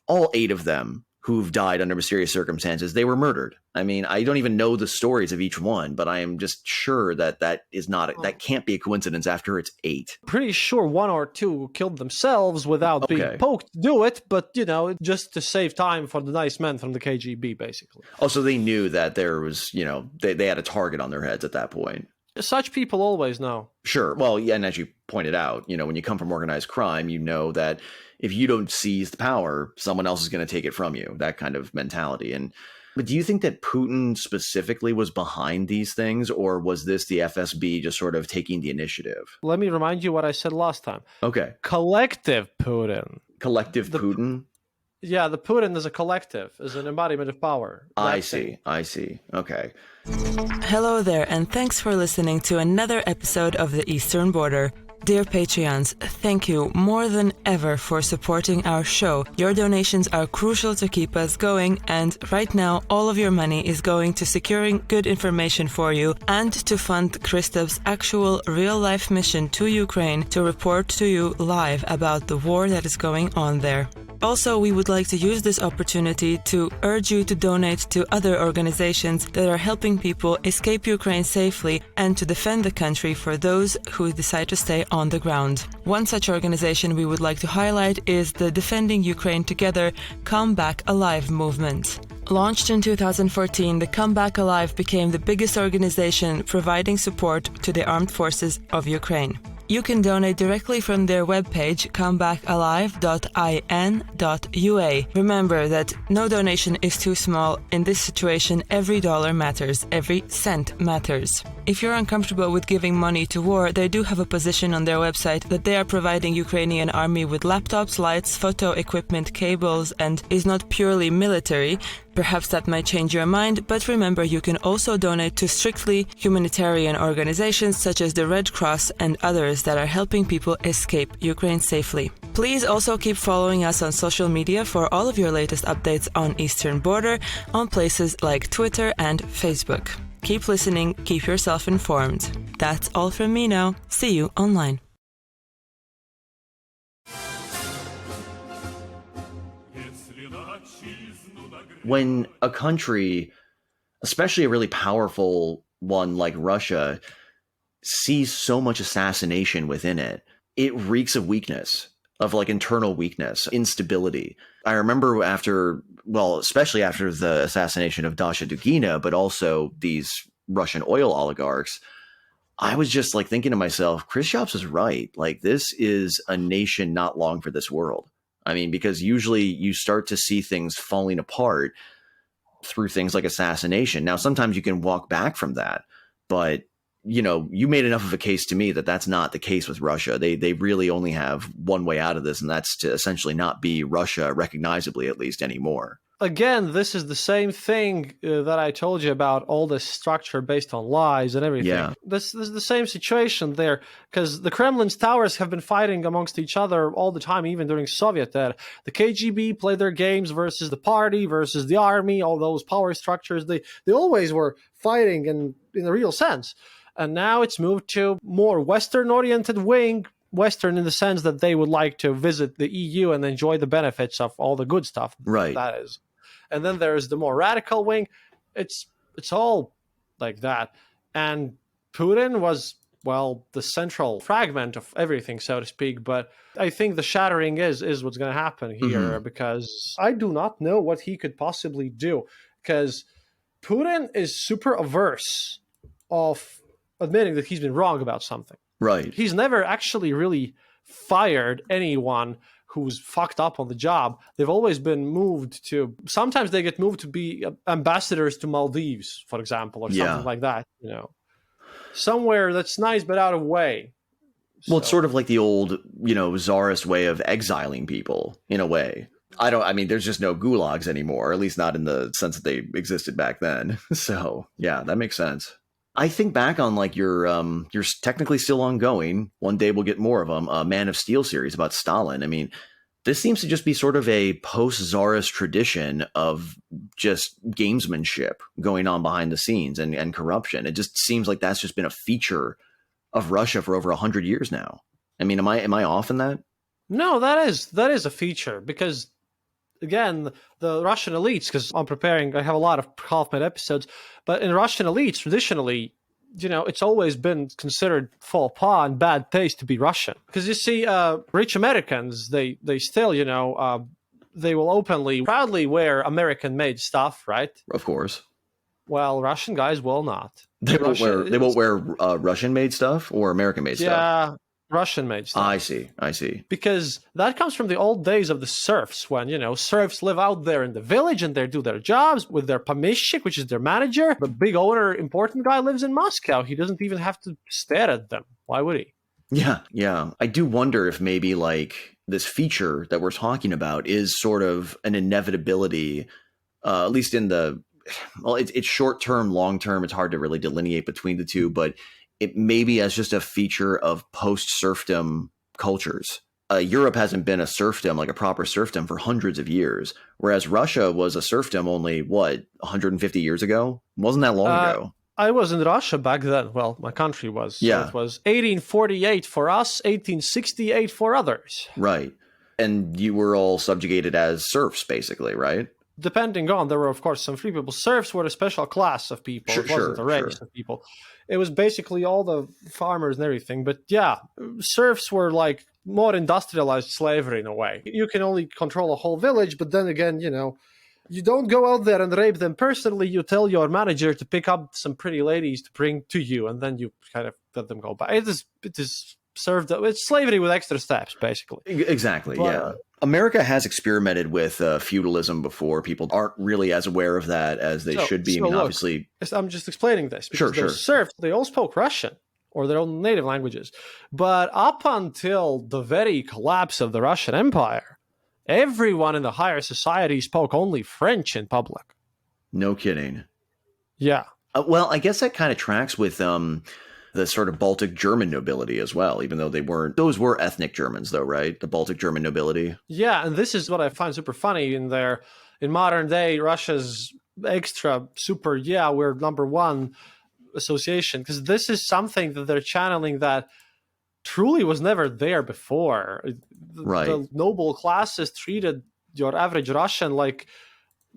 all 8 of them who've died under mysterious circumstances, they were murdered. I mean, I don't even know the stories of each one, but I am just sure that that can't be a coincidence after it's 8. Pretty sure 1 or 2 killed themselves without being poked to do it, but, just to save time for the nice men from the KGB, basically. Oh, so they knew that there was, they had a target on their heads at that point. Such people always know. Sure. Well, yeah, and as you pointed out, when you come from organized crime, you know that if you don't seize the power, someone else is going to take it from you, that kind of mentality. But do you think that Putin specifically was behind these things, or was this the FSB just sort of taking the initiative? Let me remind you what I said last time. Okay. Collective Putin. Collective Putin? Yeah, the Putin is a collective, is an embodiment of power. I see. Okay. Hello there, and thanks for listening to another episode of The Eastern Border. Dear Patreons, thank you more than ever for supporting our show. Your donations are crucial to keep us going, and right now all of your money is going to securing good information for you and to fund Kristof's actual real-life mission to Ukraine to report to you live about the war that is going on there. Also, we would like to use this opportunity to urge you to donate to other organizations that are helping people escape Ukraine safely and to defend the country for those who decide to stay on the ground. One such organization we would like to highlight is the Defending Ukraine Together Come Back Alive movement. Launched in 2014, the Come Back Alive became the biggest organization providing support to the armed forces of Ukraine. You can donate directly from their webpage, comebackalive.in.ua. Remember that no donation is too small. In this situation, every dollar matters, every cent matters. If you're uncomfortable with giving money to war, they do have a position on their website that they are providing Ukrainian army with laptops, lights, photo equipment, cables, and is not purely military. Perhaps that might change your mind, but remember you can also donate to strictly humanitarian organizations such as the Red Cross and others that are helping people escape Ukraine safely. Please also keep following us on social media for all of your latest updates on Eastern Border on places like Twitter and Facebook. Keep listening, keep yourself informed. That's all from me now. See you online. When a country, especially a really powerful one like Russia, sees so much assassination within it, it reeks of weakness, of like internal weakness, instability. I remember especially after the assassination of Dasha Dugina, but also these Russian oil oligarchs, I was just like thinking to myself, Chris Jobs is right. Like, this is a nation not long for this world. I mean, because usually you start to see things falling apart through things like assassination. Now, sometimes you can walk back from that, but you made enough of a case to me that that's not the case with Russia. They really only have one way out of this, and that's to essentially not be Russia recognizably, at least anymore. Again, this is the same thing that I told you about, all this structure based on lies and everything. Yeah. This is the same situation there, because the Kremlin's towers have been fighting amongst each other all the time, even during Soviet era. The KGB played their games versus the party, versus the army, all those power structures. They always were fighting in a real sense. And now it's moved to more Western-oriented wing, Western in the sense that they would like to visit the EU and enjoy the benefits of all the good stuff. Right. That is. And then there's the more radical wing. It's all like that. And Putin was, the central fragment of everything, so to speak. But I think the shattering is what's going to happen here, because I do not know what he could possibly do, because Putin is super averse of admitting that he's been wrong about something. Right. He's never actually really fired anyone who's fucked up on the job. They've always been moved to, sometimes they get moved to be ambassadors to Maldives, for example, or something like that, somewhere that's nice but out of way. Well, it's sort of like the old, czarist way of exiling people in a way. There's just no gulags anymore, at least not in the sense that they existed back then. So yeah, that makes sense. I think back on like your technically still ongoing, one day we'll get more of them, Man of Steel series about Stalin. I mean, this seems to just be sort of a post-czarist tradition of just gamesmanship going on behind the scenes and corruption. It just seems like that's just been a feature of Russia for over 100 years now. I mean, am I off in that? No, that is a feature, because again, the Russian elites, because I have a lot of half-made episodes, but in Russian elites, traditionally, it's always been considered faux pas and bad taste to be Russian. Because you see, rich Americans, they still, they will openly, proudly wear American-made stuff, right? Of course. Well, Russian guys will not. They won't wear Russian-made stuff or American-made stuff? Yeah. Russian-made stuff. I see. Because that comes from the old days of the serfs, when, serfs live out there in the village and they do their jobs with their pomeshchik, which is their manager. The big owner, important guy, lives in Moscow. He doesn't even have to stare at them. Why would he? Yeah. I do wonder if maybe like this feature that we're talking about is sort of an inevitability, at least in it's short-term, long-term. It's hard to really delineate between the two, but it may be as just a feature of post-serfdom cultures. Europe hasn't been a serfdom, like a proper serfdom, for hundreds of years, whereas Russia was a serfdom only, 150 years ago? Wasn't that long ago? I was in Russia back then. Well, my country was. Yeah. So it was 1848 for us, 1868 for others. Right. And you were all subjugated as serfs, basically, right? Depending on, there were, of course, some free people. Serfs were a special class of people. It wasn't a race of people. It was basically all the farmers and everything. But yeah, serfs were like more industrialized slavery in a way. You can only control a whole village, but then again, you don't go out there and rape them personally. You tell your manager to pick up some pretty ladies to bring to you, and then you kind of let them go back. It is served. It's slavery with extra steps, basically. Exactly. Yeah. America has experimented with feudalism before. People aren't really as aware of that as they should be. I mean, look, obviously, I'm just explaining this because those serfs, they all spoke Russian or their own native languages. But up until the very collapse of the Russian Empire, everyone in the higher society spoke only French in public. No kidding. Yeah. Well, I guess that kind of tracks with the sort of Baltic German nobility as well, even though those were ethnic Germans though, right? The Baltic German nobility. Yeah, and this is what I find super funny in modern day Russia's extra super, we're number one association, because this is something that they're channeling that truly was never there before. Right. The noble classes treated your average Russian like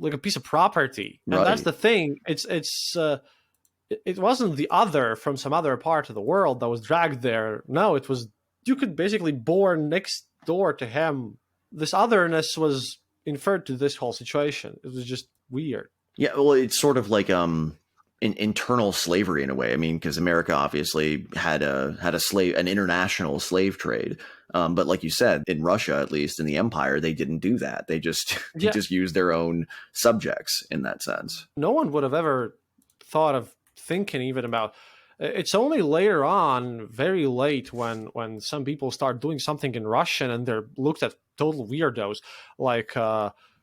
a piece of property. And that's the thing. It wasn't the other from some other part of the world that was dragged there. No, it was, you could basically born next door to him. This otherness was inferred to this whole situation. It was just weird. Yeah, well, it's sort of like an internal slavery in a way. I mean, because America obviously had an international slave trade. But like you said, in Russia, at least in the empire, they didn't do that. They just just used their own subjects in that sense. No one would have ever thought of thinking even about. It's only later on, very late, when some people start doing something in Russian and they're looked at total weirdos. Like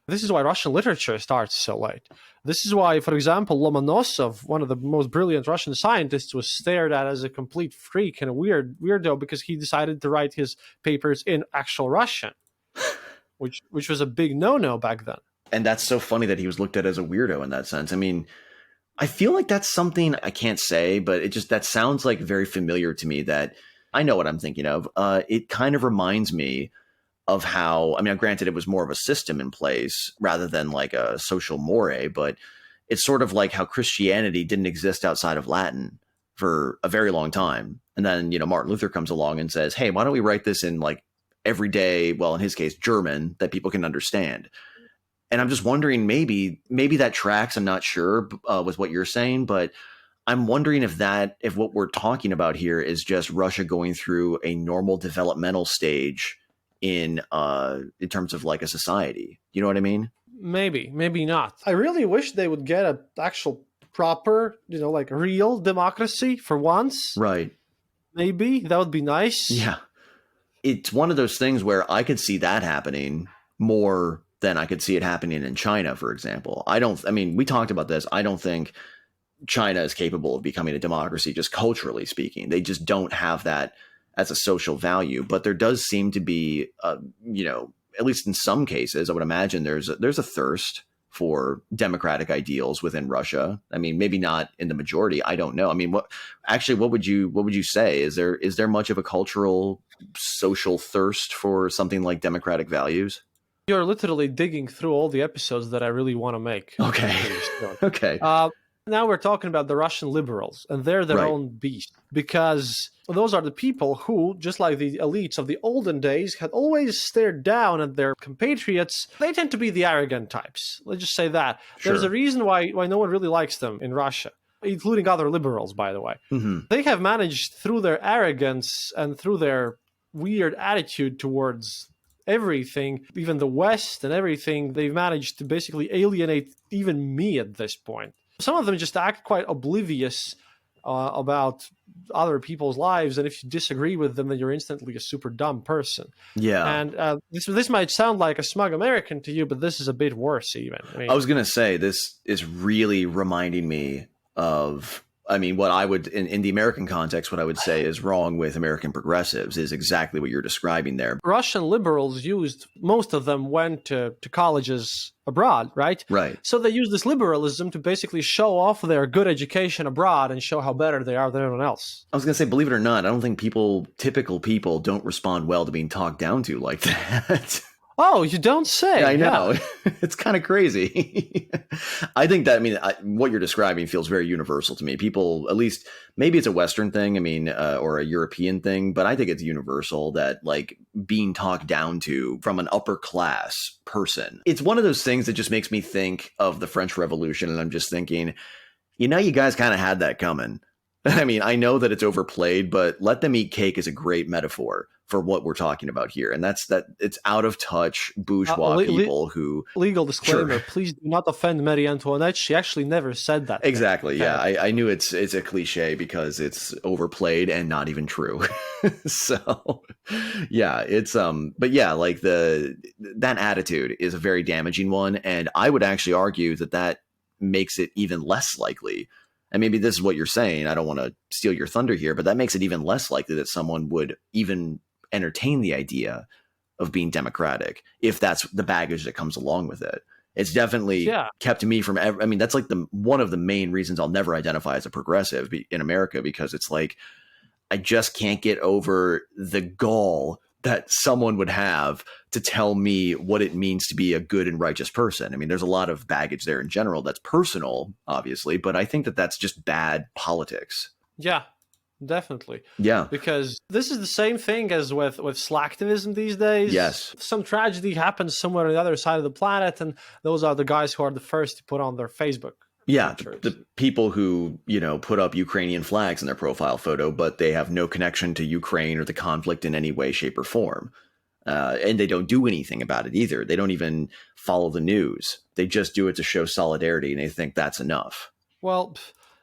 this is why Russian literature starts so late. This is why, for example, Lomonosov, one of the most brilliant Russian scientists, was stared at as a complete freak and a weirdo because he decided to write his papers in actual Russian, which was a big no-no back then. And that's so funny that he was looked at as a weirdo in that sense. I mean, I feel like that's something I can't say, but that sounds like very familiar to me, that I know what I'm thinking of. It kind of reminds me of how, I mean, granted, it was more of a system in place rather than like a social moray, but it's sort of like how Christianity didn't exist outside of Latin for a very long time. And then, Martin Luther comes along and says, hey, why don't we write this in like everyday, well, in his case, German, that people can understand. And I'm just wondering, maybe that tracks. I'm not sure with what you're saying, but I'm wondering if what we're talking about here is just Russia going through a normal developmental stage in terms of like a society. You know what I mean? Maybe not. I really wish they would get an actual proper, like real democracy for once. Right. Maybe that would be nice. Yeah. It's one of those things where I could see that happening more than I could see it happening in China, for example. We talked about this. I don't think China is capable of becoming a democracy, just culturally speaking. They just don't have that as a social value. But there does seem to be, at least in some cases, I would imagine there's a thirst for democratic ideals within Russia. I mean, maybe not in the majority. I don't know. I mean, what would you say? Is there much of a cultural, social thirst for something like democratic values? You're literally digging through all the episodes that I really want to make. Okay. Okay. Now we're talking about the Russian liberals, and they're their own beast, because those are the people who, just like the elites of the olden days, had always stared down at their compatriots. They tend to be the arrogant types. Let's just say that. Sure. There's a reason why no one really likes them in Russia, including other liberals, by the way. Mm-hmm. They have managed, through their arrogance and through their weird attitude towards everything, even the West and everything, they've managed to basically alienate even me at this point. Some of them just act quite oblivious about other people's lives, and if you disagree with them, then you're instantly a super dumb person. Yeah. And this might sound like a smug American to you, but this is a bit worse even. I was going to say, this is really reminding me of, what I would, in the American context, what I would say is wrong with American progressives is exactly what you're describing there. Russian liberals most of them went to colleges abroad, right? Right. So they use this liberalism to basically show off their good education abroad and show how better they are than everyone else. I was going to say, believe it or not, I don't think typical people don't respond well to being talked down to like that. Oh, you don't say. I know. Yeah. It's kind of crazy. I think that, what you're describing feels very universal to me. People, at least, maybe it's a Western thing, or a European thing, but I think it's universal that, like, being talked down to from an upper class person. It's one of those things that just makes me think of the French Revolution, and I'm just thinking, you guys kind of had that coming. I mean, I know that it's overplayed, but let them eat cake is a great metaphor for what we're talking about here. And that's that it's out of touch bourgeois people who... Legal disclaimer, please do not offend Marie Antoinette. She actually never said that. Exactly. Thing. Yeah. I knew it's a cliche because it's overplayed and not even true. So yeah, it's but yeah, like that attitude is a very damaging one. And I would actually argue that makes it even less likely. And maybe this is what you're saying. I don't want to steal your thunder here, but that makes it even less likely that someone would even entertain the idea of being democratic if that's the baggage that comes along with it. It's definitely kept me from I mean, that's like one of the main reasons I'll never identify as a progressive in America, because it's like I just can't get over the gall that someone would have to tell me what it means to be a good and righteous person. I mean, there's a lot of baggage there in general that's personal, obviously, but I think that that's just bad politics. Yeah, definitely. Yeah. Because this is the same thing as with slacktivism these days. Yes. Some tragedy happens somewhere on the other side of the planet, and those are the guys who are the first to put on their Facebook. Yeah, the people who, put up Ukrainian flags in their profile photo, but they have no connection to Ukraine or the conflict in any way, shape, or form. And they don't do anything about it either. They don't even follow the news. They just do it to show solidarity, and they think that's enough. Well,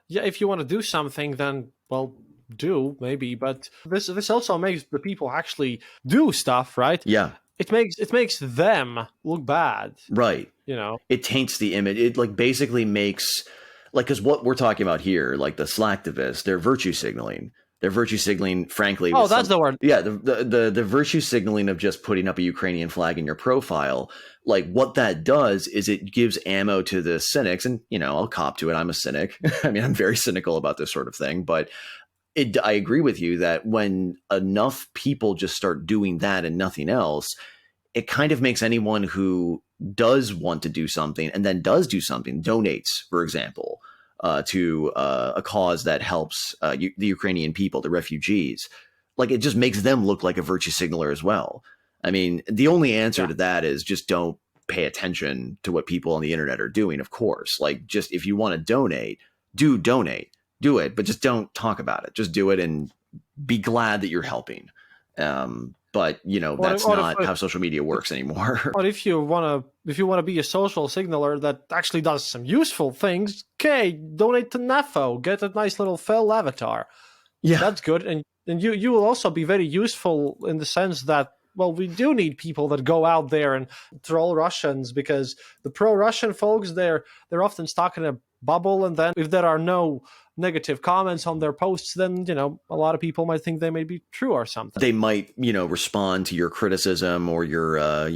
yeah, if you want to do something, then, well, do, maybe. But this also makes the people actually do stuff, right? Yeah. It makes them look bad. Right. It taints the image. It basically makes because what we're talking about here, like the slacktivists, they're virtue signaling. They're virtue signaling, frankly. Oh, that's the word. Yeah, the virtue signaling of just putting up a Ukrainian flag in your profile. Like what that does is it gives ammo to the cynics, and I'll cop to it. I'm a cynic. I mean, I'm very cynical about this sort of thing, but I agree with you that when enough people just start doing that and nothing else, it kind of makes anyone who does want to do something and then does do something, donates, for example, to a cause that helps the Ukrainian people, the refugees, it just makes them look like a virtue signaler as well. I mean, the only answer to that is just don't pay attention to what people on the internet are doing, of course. Just if you want to donate, donate. Do it, but just don't talk about it. Just do it and be glad that you're helping. But that's not how social media works anymore. But if you wanna be a social signaler that actually does some useful things, okay, donate to NAFO, get a nice little fell avatar. Yeah, that's good, and you will also be very useful in the sense that, well, we do need people that go out there and troll Russians, because the pro-Russian folks, they're often stuck in a bubble, and then if there are no negative comments on their posts, then a lot of people might think they may be true or something. They might respond to your criticism or your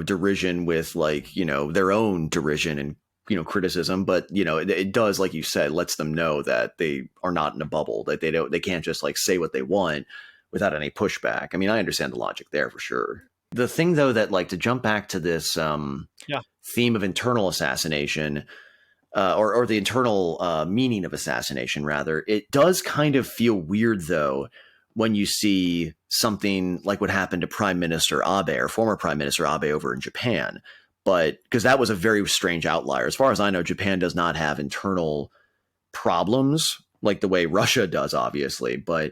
derision with their own derision and criticism, but it does, like you said, lets them know that they are not in a bubble, that they can't just say what they want without any pushback. I mean, I understand the logic there for sure. The thing though that to jump back to this theme of internal assassination, or the internal meaning of assassination, rather, it does kind of feel weird, though, when you see something like what happened to Prime Minister Abe, or former Prime Minister Abe, over in Japan. But because that was a very strange outlier. As far as I know, Japan does not have internal problems like the way Russia does, obviously. But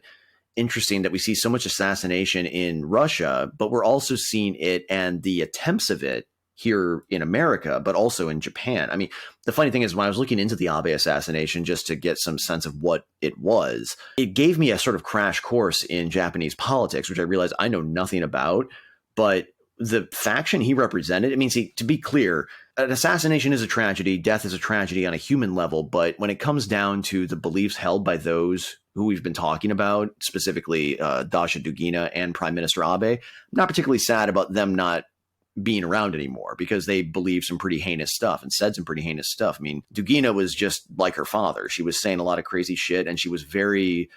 interesting that we see so much assassination in Russia, but we're also seeing it and the attempts of it here in America, but also in Japan. I mean, the funny thing is, when I was looking into the Abe assassination just to get some sense of what it was, it gave me a sort of crash course in Japanese politics, which I realized I know nothing about. But the faction he represented, I mean, see, to be clear, an assassination is a tragedy. Death is a tragedy on a human level. But when it comes down to the beliefs held by those who we've been talking about, specifically Dasha Dugina and Prime Minister Abe, I'm not particularly sad about them not being around anymore, because they believed some pretty heinous stuff and said some pretty heinous stuff. I mean, Dugina was just like her father. She was saying a lot of crazy shit, and she was very,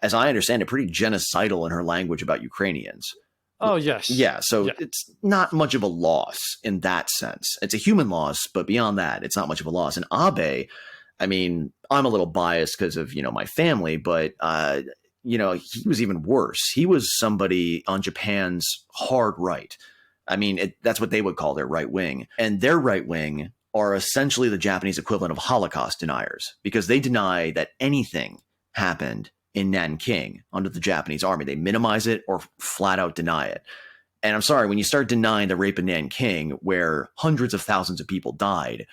as I understand it, pretty genocidal in her language about Ukrainians. Oh, yes. Yeah, so it's not much of a loss in that sense. It's a human loss, but beyond that, it's not much of a loss. And Abe, I mean, I'm a little biased because of, my family, but, he was even worse. He was somebody on Japan's hard right. I mean, that's what they would call their right wing. And their right wing are essentially the Japanese equivalent of Holocaust deniers, because they deny that anything happened in Nanking under the Japanese army. They minimize it or flat out deny it. And I'm sorry, when you start denying the rape of Nanking, where hundreds of thousands of people died,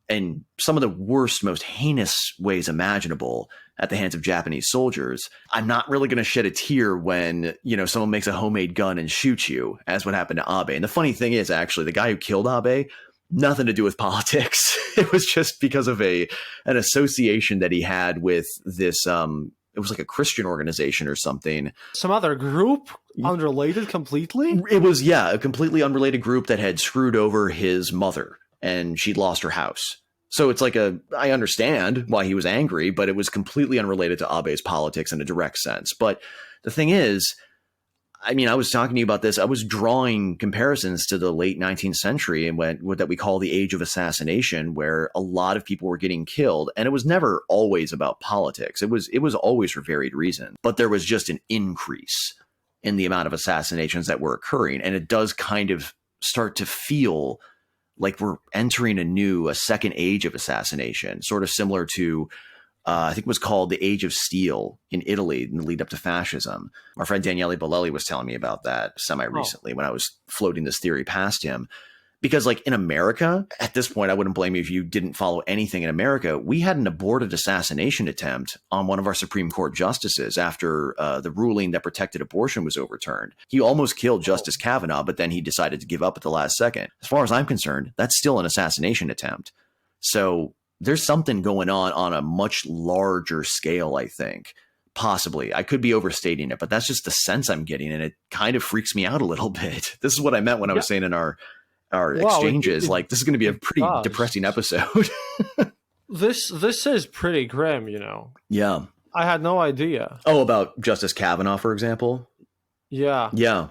in some of the worst, most heinous ways imaginable at the hands of Japanese soldiers, I'm not really going to shed a tear when, someone makes a homemade gun and shoots you, as what happened to Abe. And the funny thing is, actually, the guy who killed Abe, nothing to do with politics. It was just because of an association that he had with this, it was like a Christian organization or something. Some other group? Unrelated completely? It was, a completely unrelated group that had screwed over his mother, and she'd lost her house. So it's like I understand why he was angry, but it was completely unrelated to Abe's politics in a direct sense. But the thing is, I was talking to you about this. I was drawing comparisons to the late 19th century and what that we call the age of assassination, where a lot of people were getting killed. And it was never always about politics. It was always for varied reasons. But there was just an increase in the amount of assassinations that were occurring. And it does kind of start to feel like we're entering a second age of assassination, sort of similar to, I think it was called the Age of Steel in Italy in the lead up to fascism. Our friend Daniele Bolelli was telling me about that semi-recently when I was floating this theory past him. Because like in America, at this point, I wouldn't blame you if you didn't follow anything in America. We had an aborted assassination attempt on one of our Supreme Court justices after the ruling that protected abortion was overturned. He almost killed Justice Kavanaugh, but then he decided to give up at the last second. As far as I'm concerned, that's still an assassination attempt. So there's something going on a much larger scale, I think. Possibly. I could be overstating it, but that's just the sense I'm getting, and it kind of freaks me out a little bit. This is what I meant when I was saying in our exchanges. This is going to be a pretty depressing episode. This is pretty grim, Yeah. I had no idea. Oh, about Justice Kavanaugh, for example? Yeah. Yeah.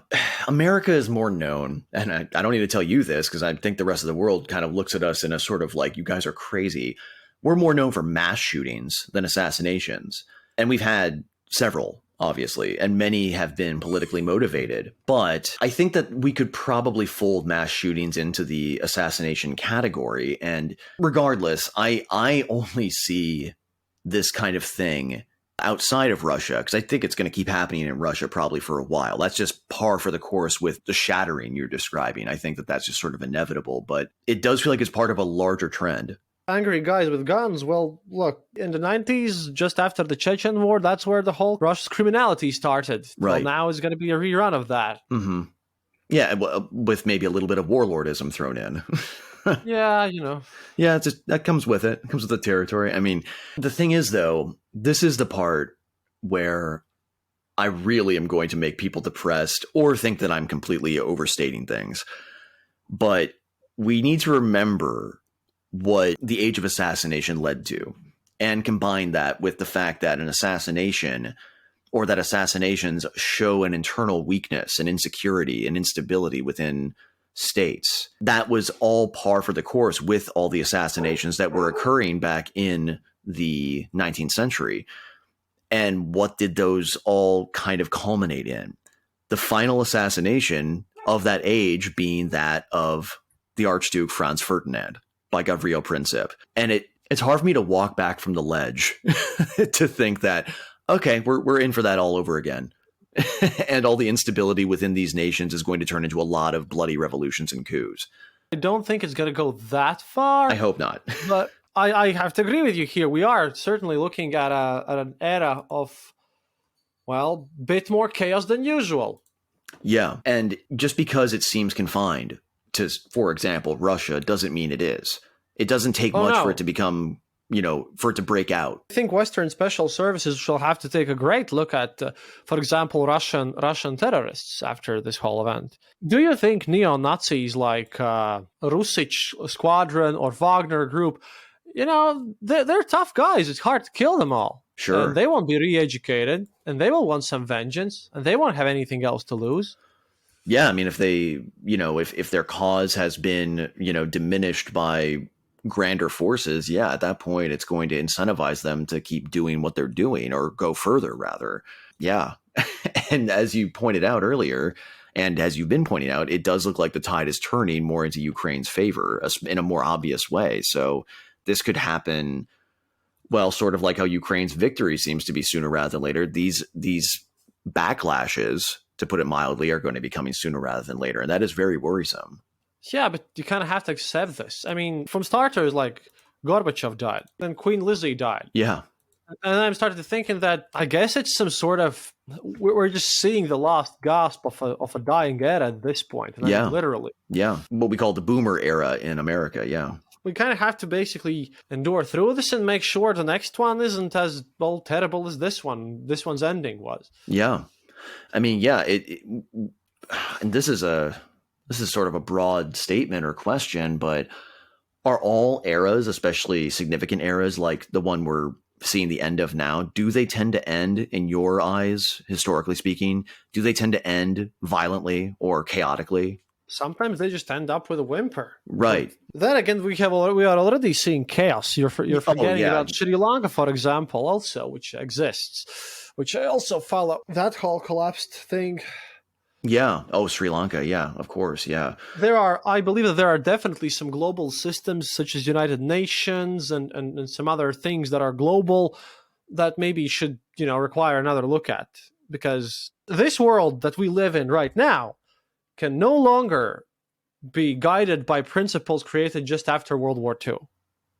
America is more known, and I don't need to tell you this because I think the rest of the world kind of looks at us in a sort of like, you guys are crazy. We're more known for mass shootings than assassinations. And we've had several, obviously, and many have been politically motivated. But I think that we could probably fold mass shootings into the assassination category. And regardless, I only see this kind of thing outside of Russia, because I think it's going to keep happening in Russia probably for a while. That's just par for the course with the shattering you're describing. I think that that's just sort of inevitable, but it does feel like it's part of a larger trend. Angry guys with guns. Well, look, in the 90s, just after the Chechen war, that's where the whole Russia's criminality started. Right. Well, now is going to be a rerun of that. Mm-hmm. Yeah, with maybe a little bit of warlordism thrown in. Yeah, Yeah, that comes with it. It comes with the territory. The thing is, though, this is the part where I really am going to make people depressed or think that I'm completely overstating things. But we need to remember what the age of assassination led to, and combine that with the fact that an assassination, or that assassinations show an internal weakness and insecurity and instability within states. That was all par for the course with all the assassinations that were occurring back in the 19th century. And what did those all kind of culminate in? The final assassination of that age being that of the Archduke Franz Ferdinand by Gavrilo Princip. And it's hard for me to walk back from the ledge to think that, okay, we're in for that all over again. And all the instability within these nations is going to turn into a lot of bloody revolutions and coups. I don't think it's going to go that far. I hope not. But I have to agree with you here. We are certainly looking at an era of, well, bit more chaos than usual. Yeah. And just because it seems confined to, for example, Russia, doesn't mean it is. It doesn't take much for it to become, for it to break out. I think Western special services shall have to take a great look at, for example, Russian terrorists after this whole event. Do you think neo-Nazis like Rusich Squadron or Wagner Group, they're tough guys. It's hard to kill them all. Sure. And they won't be re-educated, and they will want some vengeance, and they won't have anything else to lose. Yeah, if they, if their cause has been, diminished by grander forces, yeah, at that point, it's going to incentivize them to keep doing what they're doing, or go further, rather. Yeah. And as you pointed out earlier, and as you've been pointing out, it does look like the tide is turning more into Ukraine's favor in a more obvious way. So this could happen Well, sort of like how Ukraine's victory seems to be sooner rather than later. These backlashes, to put it mildly, are going to be coming sooner rather than later, and that is very worrisome. Yeah, but you kind of have to accept this. I mean, from starters, like Gorbachev died, then Queen Lizzie died. Yeah. And then I started thinking that I guess it's some sort of, we're just seeing the last gasp of a dying era at this point. And I mean, literally. Yeah. What we call the boomer era in America. Yeah. We kind of have to basically endure through this and make sure the next one isn't as terrible as this one. This one's ending was. Yeah. I mean, yeah, and this is sort of a broad statement or question, but are all eras, especially significant eras like the one we're seeing the end of now, do they tend to end, in your eyes, historically speaking, do they tend to end violently or chaotically? Sometimes they just end up with a whimper. Right. Then again, we are already seeing chaos. You're forgetting about Sri Lanka, for example, also, which exists, which I also follow. That whole collapsed thing. Yeah. Oh, Sri Lanka. Yeah, of course. Yeah. I believe that there are definitely some global systems such as United Nations and some other things that are global that maybe should, require another look at, because this world that we live in right now can no longer be guided by principles created just after World War II.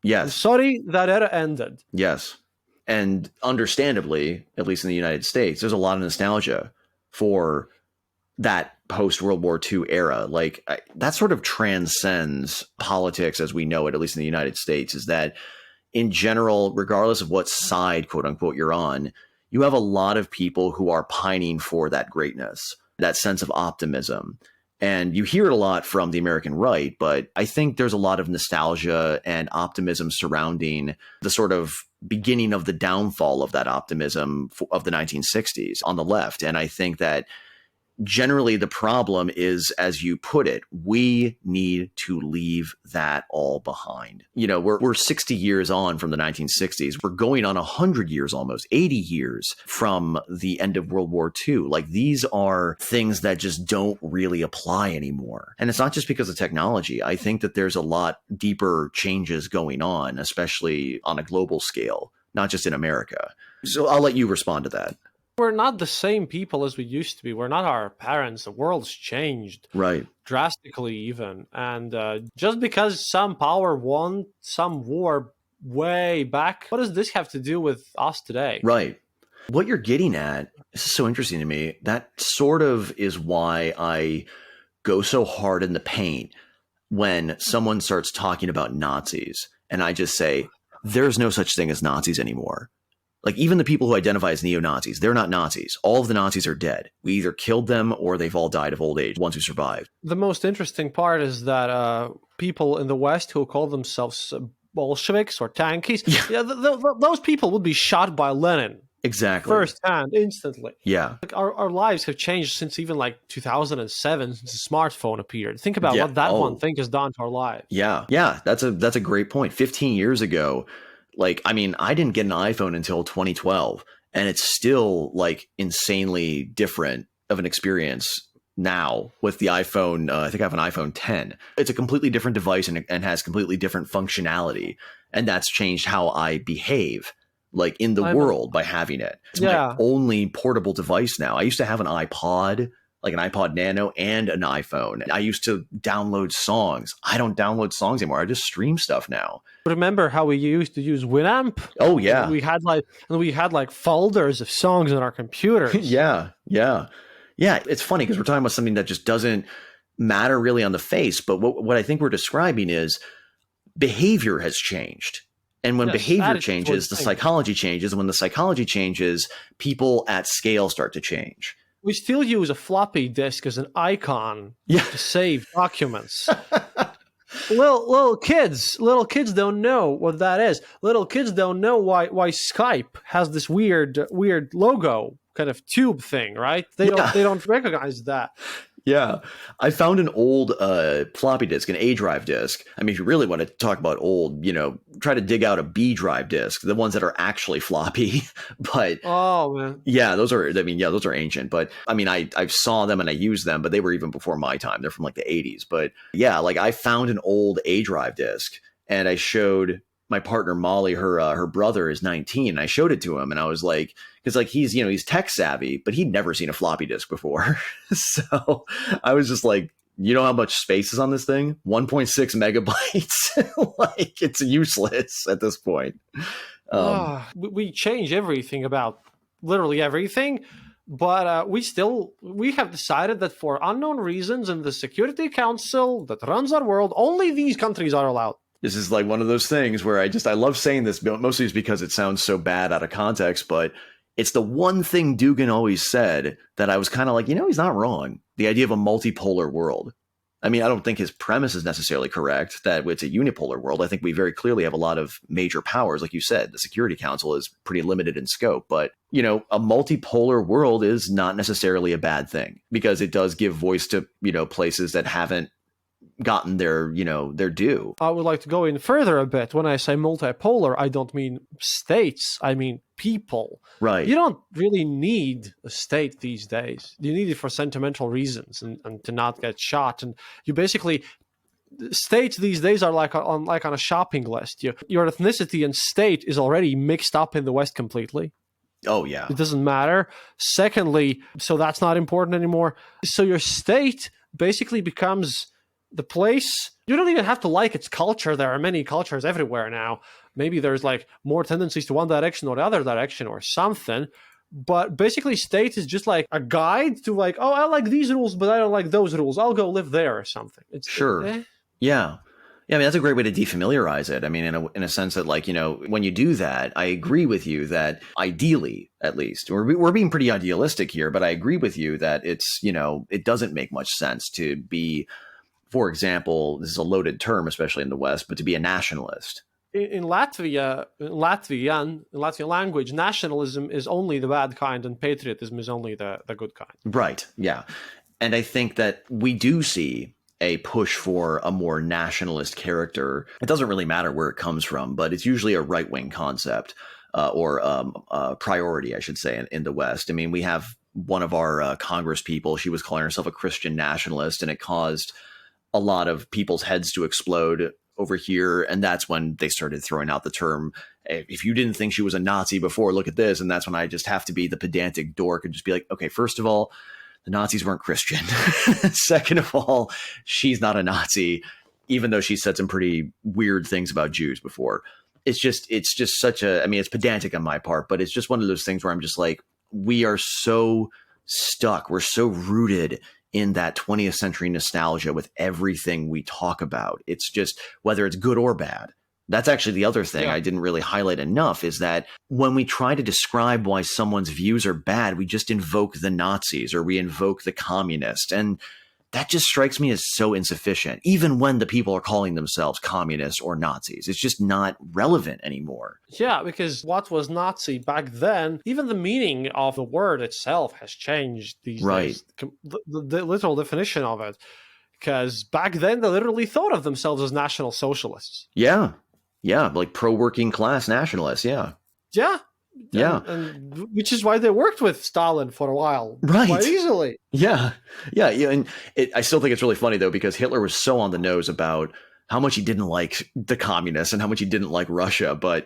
Yes. I'm sorry, that era ended. Yes. And understandably, at least in the United States, there's a lot of nostalgia for that post-World War II era. Like, that sort of transcends politics as we know it, at least in the United States, is that in general, regardless of what side, quote unquote, you're on, you have a lot of people who are pining for that greatness, that sense of optimism. And you hear it a lot from the American right, but I think there's a lot of nostalgia and optimism surrounding the sort of beginning of the downfall of that optimism of the 1960s on the left. And I think that generally the problem is, as you put it, we need to leave that all behind. We're 60 years on from the 1960s. We're going on 100 years, almost 80 years from the end of World War II. Like, these are things that just don't really apply anymore. And it's not just because of technology. I think that there's a lot deeper changes going on, especially on a global scale, not just in America. So I'll let you respond to that. We're not the same people as we used to be. We're not our parents. The world's changed. Right. Drastically even. And just because some power won some war way back, what does this have to do with us today? Right. What you're getting at, this is so interesting to me. That sort of is why I go so hard in the paint when someone starts talking about Nazis. And I just say, there's no such thing as Nazis anymore. Like, even the people who identify as neo-Nazis, they're not Nazis. All of the Nazis are dead. We either killed them or they've all died of old age, ones who survived. The most interesting part is that people in the West who call themselves Bolsheviks or tankies, those people would be shot by Lenin. Exactly. Firsthand, instantly. Yeah. Like, our lives have changed since even like 2007, since the smartphone appeared. Think about what that one thing has done to our lives. Yeah. Yeah. That's a great point. 15 years ago, like, I mean, I didn't get an iPhone until 2012, and it's still like insanely different of an experience now with the iPhone. I think I have an iPhone 10. It's a completely different device and has completely different functionality. And that's changed how I behave, like, in the world by having it. It's my only portable device now. I used to have an iPod, like an iPod Nano, and an iPhone. I used to download songs. I don't download songs anymore. I just stream stuff now. Remember how we used to use Winamp? Oh yeah. We had like folders of songs on our computers. Yeah. It's funny because we're talking about something that just doesn't matter really on the face. But what I think we're describing is behavior has changed. And when behavior changes, the psychology changes. And when the psychology changes, people at scale start to change. We still use a floppy disk as an icon to save documents. Little kids don't know what that is. Little kids don't know why Skype has this weird logo kind of tube thing, right? They don't recognize that. Yeah. I found an old floppy disk, an A drive disk. I mean, if you really want to talk about old, try to dig out a B drive disk, the ones that are actually floppy. But oh man, those are ancient. But I mean, I saw them and I used them, but they were even before my time. They're from like the 80s. But yeah, like, I found an old A drive disk and I showed my partner Molly, her brother is 19. And I showed it to him, and I was like, because like he's tech savvy, but he'd never seen a floppy disk before. So I was just like, you know how much space is on this thing? 1.6 megabytes. Like, it's useless at this point. We change everything about literally everything. But we have decided that for unknown reasons in the Security Council that runs our world, only these countries are allowed. This is like one of those things where I love saying this, mostly it's because it sounds so bad out of context, but it's the one thing Dugan always said that I was kind of like, he's not wrong. The idea of a multipolar world. I mean, I don't think his premise is necessarily correct that it's a unipolar world. I think we very clearly have a lot of major powers. Like you said, the Security Council is pretty limited in scope, but, a multipolar world is not necessarily a bad thing because it does give voice to, places that haven't gotten their due. I would like to go in further a bit. When I say multipolar, I don't mean states. I mean people. Right. You don't really need a state these days. You need it for sentimental reasons and to not get shot. And you basically, states these days are like on a shopping list. Your ethnicity and state is already mixed up in the West completely. Oh, yeah. It doesn't matter. Secondly, so that's not important anymore. So your state basically becomes the place. You don't even have to like its culture. There are many cultures everywhere now. Maybe there's like more tendencies to one direction or the other direction or something. But basically, state is just like a guide to like, oh, I like these rules, but I don't like those rules. I'll go live there or something. Sure. Yeah. Yeah, I mean, that's a great way to defamiliarize it. I mean, in a sense that, like, when you do that, I agree with you that ideally, at least, we're being pretty idealistic here, but I agree with you that it's, it doesn't make much sense to be, for example, this is a loaded term, especially in the West, but to be a nationalist. In Latvian language, nationalism is only the bad kind and patriotism is only the good kind. Right, yeah. And I think that we do see a push for a more nationalist character. It doesn't really matter where it comes from, but it's usually a right-wing concept or priority, I should say, in the West. I mean, we have one of our Congress people, she was calling herself a Christian nationalist, and it caused a lot of people's heads to explode over here. And that's when they started throwing out the term, if you didn't think she was a Nazi before, look at this. And that's when I just have to be the pedantic dork and just be like, okay, first of all, the Nazis weren't Christian. Second of all, she's not a Nazi, even though she said some pretty weird things about Jews before. It's just such a, I mean, it's pedantic on my part, but it's just one of those things where I'm just like, we are so stuck. We're so rooted in that 20th century nostalgia with everything we talk about. It's just, whether it's good or bad. That's actually the other thing I didn't really highlight enough, is that when we try to describe why someone's views are bad, we just invoke the Nazis or we invoke the communists. And that just strikes me as so insufficient, even when the people are calling themselves communists or Nazis. It's just not relevant anymore. Yeah, because what was Nazi back then, even the meaning of the word itself has changed these days. The literal definition of it. Because back then, they literally thought of themselves as National Socialists. Yeah. Yeah, like pro-working class nationalists, yeah. Yeah. Yeah. And which is why they worked with Stalin for a while. Right. Quite easily. Yeah. Yeah. And I still think it's really funny, though, because Hitler was so on the nose about how much he didn't like the communists and how much he didn't like Russia. But,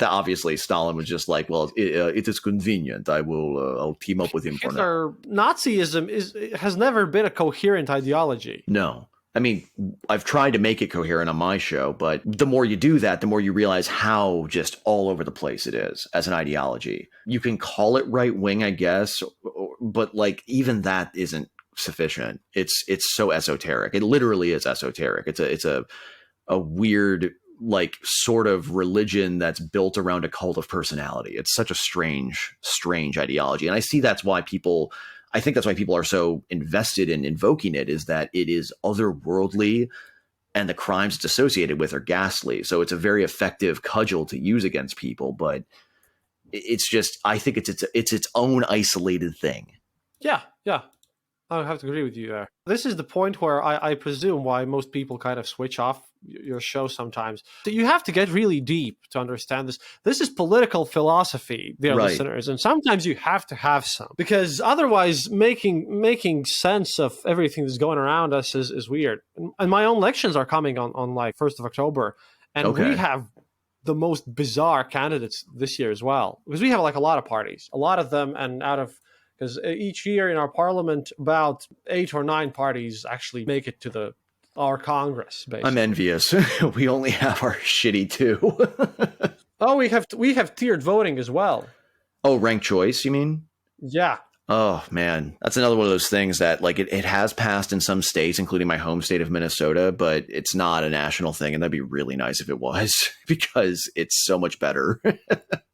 obviously, Stalin was just like, well, it is convenient. I'll team up with him for now. Nazism has never been a coherent ideology. No. I mean, I've tried to make it coherent on my show, but the more you do that, the more you realize how just all over the place it is as an ideology. You can call it right wing, I guess, but like even that isn't sufficient. It's so esoteric. It literally is esoteric. It's a weird, like, sort of religion that's built around a cult of personality. It's such a strange ideology. And I think that's why people are so invested in invoking it, is that it is otherworldly and the crimes it's associated with are ghastly. So it's a very effective cudgel to use against people, but it's just, I think it's its own isolated thing. Yeah. I have to agree with you there. This is the point where I presume why most people kind of switch off your show sometimes. You have to get really deep to understand this. This is political philosophy, dear listeners, and sometimes you have to have some, because otherwise making sense of everything that's going around us is weird. And my own lections are coming on like 1st of October, and we have the most bizarre candidates this year as well, because we have like a lot of parties, a lot of them, and because each year in our parliament, about 8 or 9 parties actually make it to our Congress. Basically, I'm envious. We only have our shitty 2. Oh, we have tiered voting as well. Oh, ranked choice, you mean? Yeah. Oh, man. That's another one of those things that, like, it has passed in some states, including my home state of Minnesota, but it's not a national thing, and that'd be really nice if it was, because it's so much better.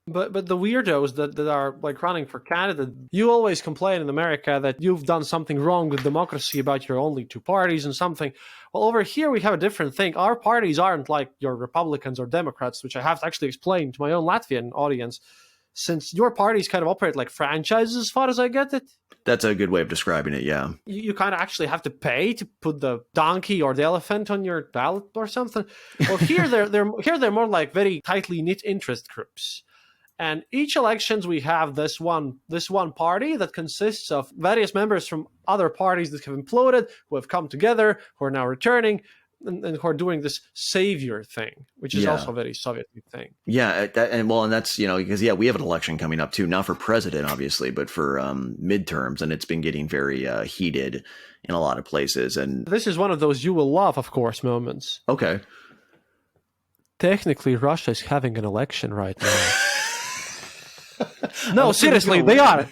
But the weirdos that are like running for candidate, you always complain in America that you've done something wrong with democracy about your only 2 parties and something. Well, over here we have a different thing. Our parties aren't like your Republicans or Democrats, which I have to actually explain to my own Latvian audience, since your parties kind of operate like franchises as far as I get it. That's a good way of describing it, yeah. You kind of actually have to pay to put the donkey or the elephant on your ballot or something. Well, here they're more like very tightly knit interest groups. And each elections we have this one party that consists of various members from other parties that have imploded, who have come together, who are now returning, and who are doing this savior thing, which is also a very Soviet thing. Yeah, and that's, because we have an election coming up too, not for president obviously, but for midterms, and it's been getting very heated in a lot of places. And this is one of those you will love, of course, moments. Okay. Technically, Russia is having an election right now. No, seriously, they are.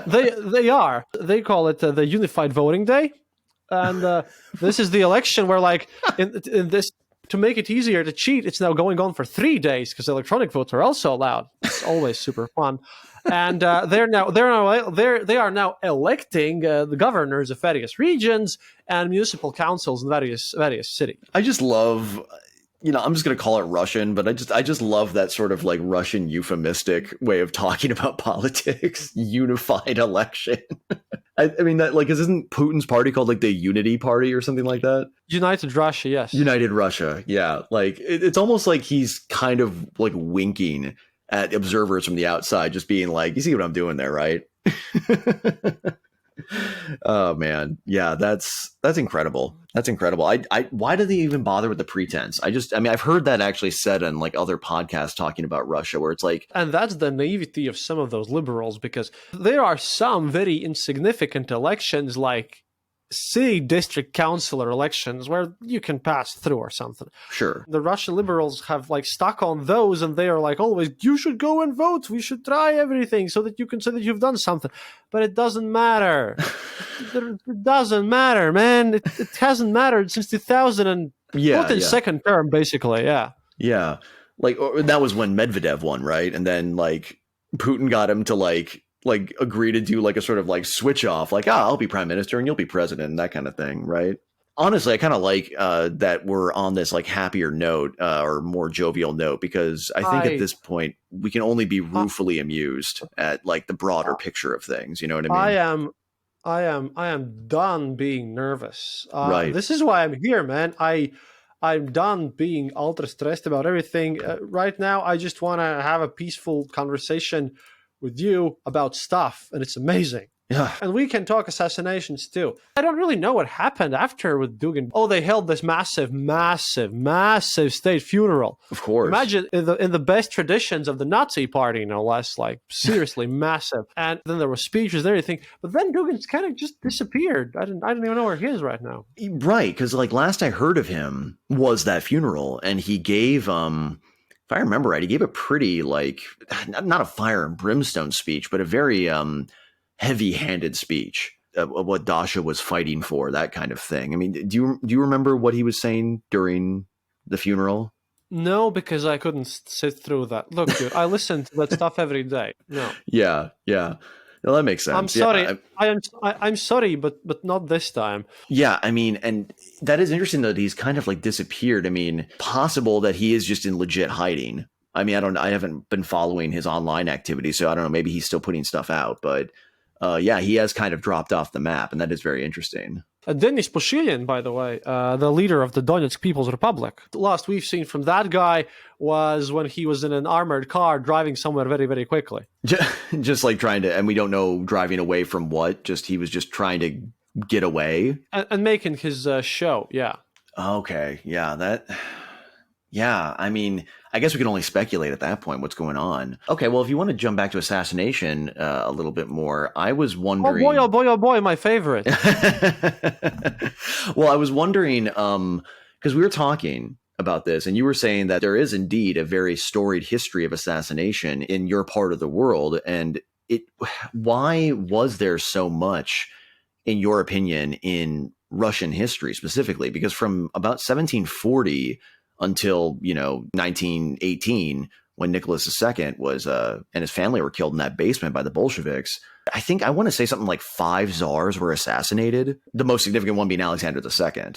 They are. They call it the Unified Voting Day. And this is the election where, like, in this, to make it easier to cheat, it's now going on for 3 days because electronic votes are also allowed. It's always super fun. And they are now electing the governors of various regions and municipal councils in various cities. I just love. I'm just going to call it Russian, but I just love that sort of like Russian euphemistic way of talking about politics. Unified election. I mean, that like, isn't Putin's party called like the Unity Party or something like that? United Russia, yes. United Russia, yeah. Like it's almost like he's kind of like winking at observers from the outside, just being like, "You see what I'm doing there, right?" Oh man, yeah, that's incredible. That's incredible. Why do they even bother with the pretense? I've heard that actually said on like other podcasts talking about Russia, where it's like, and that's the naivety of some of those liberals, because there are some very insignificant elections like city district councilor elections where you can pass through or something. Sure. The Russian liberals have like stuck on those, and they are like always, you should go and vote. We should try everything so that you can say that you've done something. But it doesn't matter. It doesn't matter, man. It hasn't mattered since 2000 and Putin's second term, basically. Yeah. Yeah. Like that was when Medvedev won, right? And then like Putin got him to like agree to do like a sort of like switch off, like, I'll be prime minister and you'll be president, that kind of thing, right? Honestly, I kind of like that we're on this like happier note or more jovial note, because I think at this point we can only be ruefully amused at like the broader picture of things. You know what I mean? I am done being nervous. Right. This is why I'm here, man. I'm done being ultra stressed about everything. Right now, I just want to have a peaceful conversation with you about stuff, and it's amazing. Yeah. And we can talk assassinations too. I don't really know what happened after with Dugin. Oh, they held this massive state funeral. Of course. Imagine in the best traditions of the Nazi party, no less, like seriously massive. And then there were speeches and everything. But then Dugin's kind of just disappeared. I don't even know where he is right now. Right, because like last I heard of him was that funeral, and he gave if I remember right, he gave a pretty like not a fire and brimstone speech, but a very heavy-handed speech of what Dasha was fighting for, that kind of thing. I mean, do you remember what he was saying during the funeral? No, because I couldn't sit through that. Look, dude, I listen to that stuff every day. No. Yeah. No, that makes sense. I'm sorry. Yeah, I'm sorry, but not this time. Yeah, I mean, and that is interesting that he's kind of like disappeared. I mean, possible that he is just in legit hiding. I mean, I haven't been following his online activity, so I don't know. Maybe he's still putting stuff out, but yeah, he has kind of dropped off the map, and that is very interesting. Denis Pushilin, by the way, the leader of the Donetsk People's Republic. The last we've seen from that guy was when he was in an armored car driving somewhere very, very quickly. Just like trying to, and we don't know driving away from what, he was just trying to get away. And making his show, yeah. Okay, yeah, Yeah, I mean, I guess we can only speculate at that point what's going on. Okay, well, if you want to jump back to assassination a little bit more, I was Oh boy, wondering. oh boy, oh boy, my favorite. Well, I was wondering, because we were talking about this, and you were saying that there is indeed a very storied history of assassination in your part of the world, and why was there so much, in your opinion, in Russian history specifically? Because from about 1740 until 1918, when Nicholas II was and his family were killed in that basement by the Bolsheviks, I want to say something like 5 czars were assassinated. The most significant one being Alexander II.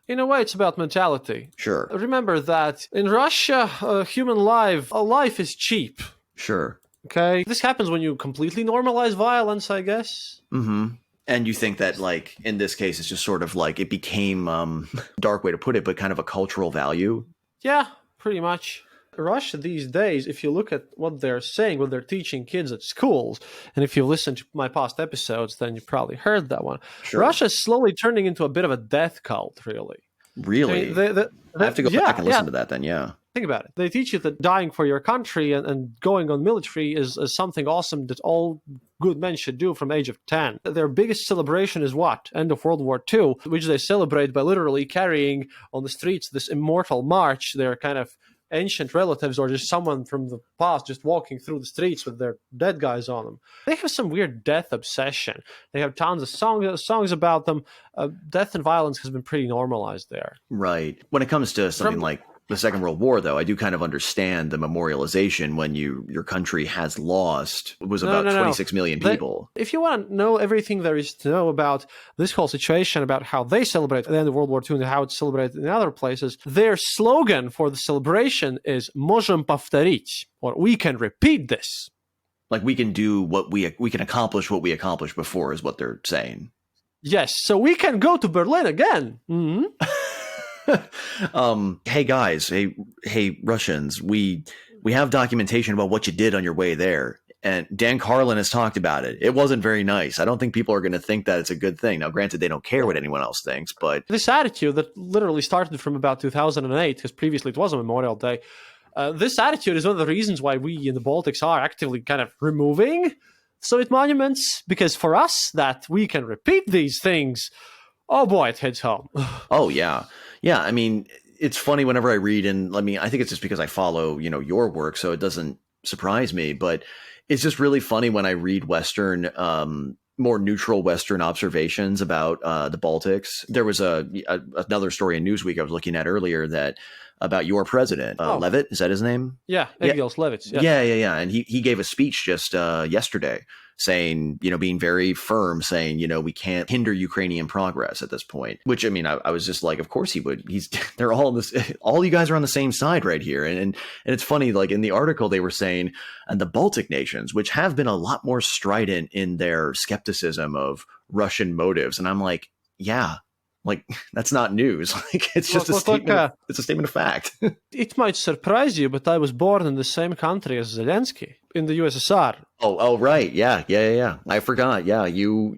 In a way, it's about mentality. Sure. Remember that in Russia, a life is cheap. Sure. Okay? This happens when you completely normalize violence, I guess. Mm-hmm. And you think that, like, in this case, it's just sort of like it became, dark way to put it, but kind of a cultural value? Yeah, pretty much. Russia these days, if you look at what they're saying, what they're teaching kids at schools, and if you listen to my past episodes, then you probably heard that one. Sure. Russia is slowly turning into a bit of a death cult, really. Really? I mean, I have to go back and listen to that then, yeah. Think about it. They teach you that dying for your country and going on military is something awesome that all good men should do from the age of 10. Their biggest celebration is what? End of World War II, which they celebrate by literally carrying on the streets this immortal march. They're kind of ancient relatives or just someone from the past just walking through the streets with their dead guys on them. They have some weird death obsession. They have tons of songs about them. Death and violence has been pretty normalized there. Right. When it comes to something like the Second World War, though, I do kind of understand the memorialization when your country has lost. It was about 26 million people. If you want to know everything there is to know about this whole situation, about how they celebrate at the end of World War II and how it's celebrated in other places, their slogan for the celebration is "Можем повторить," or "We can repeat this." Like we can do we can accomplish what we accomplished before, is what they're saying. Yes, so we can go to Berlin again. Mm-hmm. Hey guys, hey Russians, we have documentation about what you did on your way there, and Dan Carlin has talked about it. It wasn't very nice. I don't think people are going to think that it's a good thing. Now, granted, they don't care what anyone else thinks, but this attitude that literally started from about 2008, because previously it was a Memorial Day. This attitude is one of the reasons why we in the Baltics are actively kind of removing Soviet monuments, because for us that we can repeat these things, oh boy, it hits home. Oh yeah. Yeah, I mean, it's funny whenever I read, and I think it's just because I follow, your work, so it doesn't surprise me, but it's just really funny when I read Western, more neutral Western observations about the Baltics. There was another story in Newsweek I was looking at earlier about your president, Levitt, is that his name? Yeah, Egils Levits. Yeah. And he gave a speech just yesterday saying, being very firm, saying, we can't hinder Ukrainian progress at this point, which, I mean, I was just like, of course he would. They're all all you guys are on the same side right here. And it's funny, like in the article, they were saying, and the Baltic nations, which have been a lot more strident in their skepticism of Russian motives. And I'm like, yeah, like that's not news. Like it's just a statement. It's a statement of fact. It might surprise you, but I was born in the same country as Zelensky, in the USSR. Oh, right. Yeah. I forgot. Yeah, you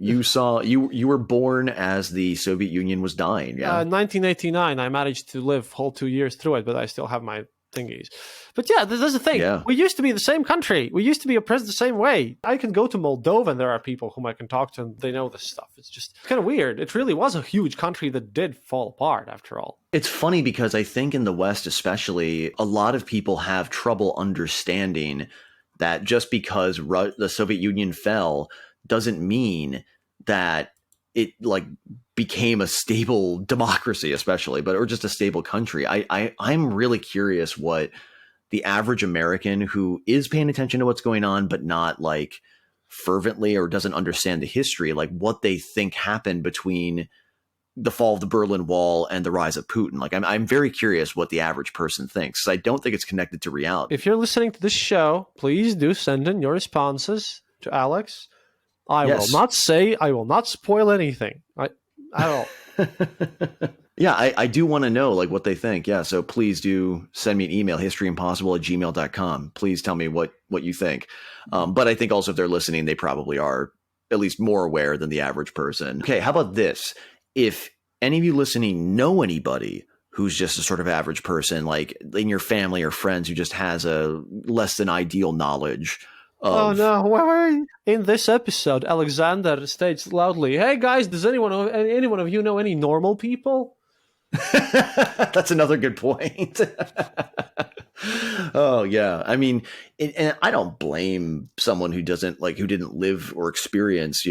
were born as the Soviet Union was dying. Yeah. 1989. I managed to live whole 2 years through it, but I still have my thingies. But yeah, there's the thing. Yeah. We used to be the same country. We used to be oppressed the same way. I can go to Moldova and there are people whom I can talk to and they know this stuff. It's just kind of weird. It really was a huge country that did fall apart after all. It's funny because I think in the West especially, a lot of people have trouble understanding that just because the Soviet Union fell doesn't mean that it like became a stable democracy, especially, or just a stable country. I'm really curious what the average American who is paying attention to what's going on, but not like fervently or doesn't understand the history, like what they think happened between the fall of the Berlin Wall and the rise of Putin. Like I'm very curious what the average person thinks. I don't think it's connected to reality. If you're listening to this show, please do send in your responses to Alex. I will not spoil anything at all. Yeah, I do want to know like what they think. Yeah, so please do send me an email, historyimpossible@gmail.com. Please tell me what you think. But I think also if they're listening, they probably are at least more aware than the average person. Okay, how about this? If any of you listening know anybody who's just a sort of average person, like in your family or friends who just has a less than ideal knowledge of... Oh no, why? In this episode, Alexander states loudly, "Hey guys, does anyone of you know any normal people?" That's another good point. Oh yeah, I mean, and I don't blame someone who didn't live or experience,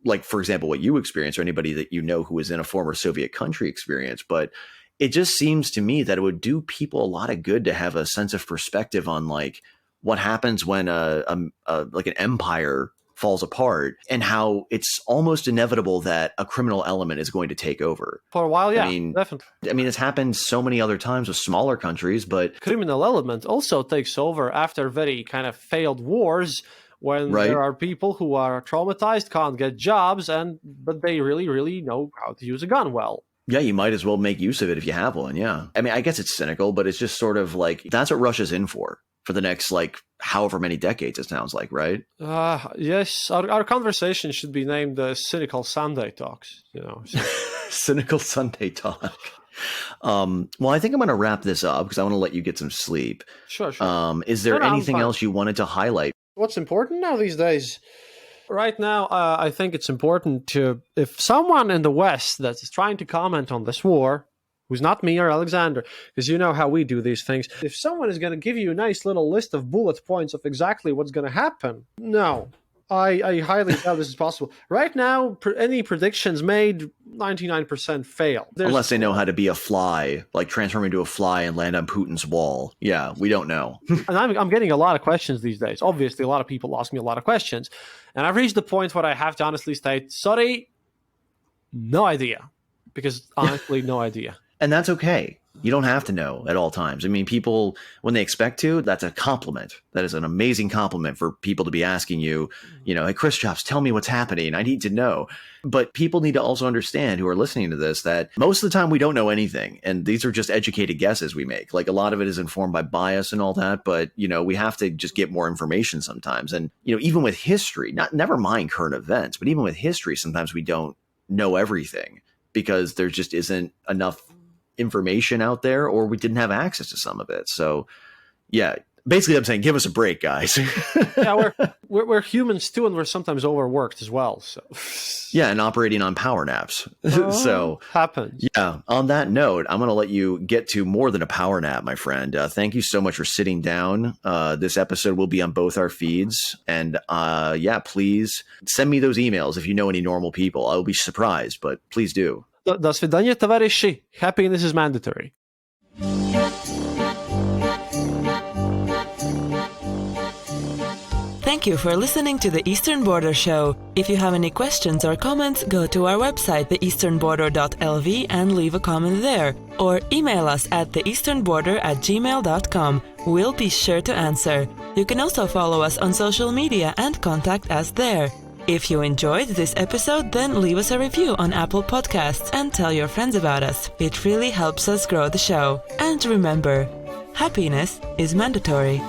like for example, what you experienced, or anybody that who was in a former Soviet country experience, but it just seems to me that it would do people a lot of good to have a sense of perspective on like what happens when like an empire falls apart, and how it's almost inevitable that a criminal element is going to take over. For a while, yeah, definitely. I mean, it's happened so many other times with smaller countries, but... Criminal element also takes over after very kind of failed wars, when there are people who are traumatized, can't get jobs, but they really, really know how to use a gun well. Yeah, you might as well make use of it if you have one, yeah. I mean, I guess it's cynical, but it's just sort of like, that's what Russia's in for the next, like, however many decades, it sounds like, right? Yes, our conversation should be named Cynical Sunday Talks, Cynical Sunday Talk. Well, I think I'm going to wrap this up because I want to let you get some sleep. Sure. Is there anything else you wanted to highlight? What's important now these days? Right now, I think it's important if someone in the West that is trying to comment on this war, who's not me or Alexander, because you know how we do these things, if someone is going to give you a nice little list of bullet points of exactly what's going to happen, no. I highly doubt this is possible. Right now, any predictions made, 99% fail. Unless they know how to be a fly, like transform into a fly and land on Putin's wall. Yeah, we don't know. And I'm getting a lot of questions these days. Obviously, a lot of people ask me a lot of questions. And I've reached the point where I have to honestly state, sorry, no idea. Because honestly, no idea. And that's okay. You don't have to know at all times. I mean, people, when they expect to, that's a compliment. That is an amazing compliment for people to be asking you, hey, Chris Chops, tell me what's happening. I need to know. But people need to also understand, who are listening to this, that most of the time we don't know anything. And these are just educated guesses we make. Like, a lot of it is informed by bias and all that. But, we have to just get more information sometimes. And, even with history, never mind current events, but even with history, sometimes we don't know everything because there just isn't enough information out there, or we didn't have access to some of it. So yeah, basically I'm saying, give us a break, guys. Yeah, we're humans too, and we're sometimes overworked as well. So yeah, and operating on power naps. So happens. Yeah, on that note, I'm going to let you get to more than a power nap, my friend. Thank you so much for sitting down. This episode will be on both our feeds, and please send me those emails if you know any normal people. I'll be surprised, but please do. Do svidania, tovaryshi. Happiness is mandatory. Thank you for listening to the Eastern Border Show. If you have any questions or comments, go to our website, theeasternborder.lv, and leave a comment there. Or email us at theeasternborder@gmail.com. We'll be sure to answer. You can also follow us on social media and contact us there. If you enjoyed this episode, then leave us a review on Apple Podcasts and tell your friends about us. It really helps us grow the show. And remember, happiness is mandatory.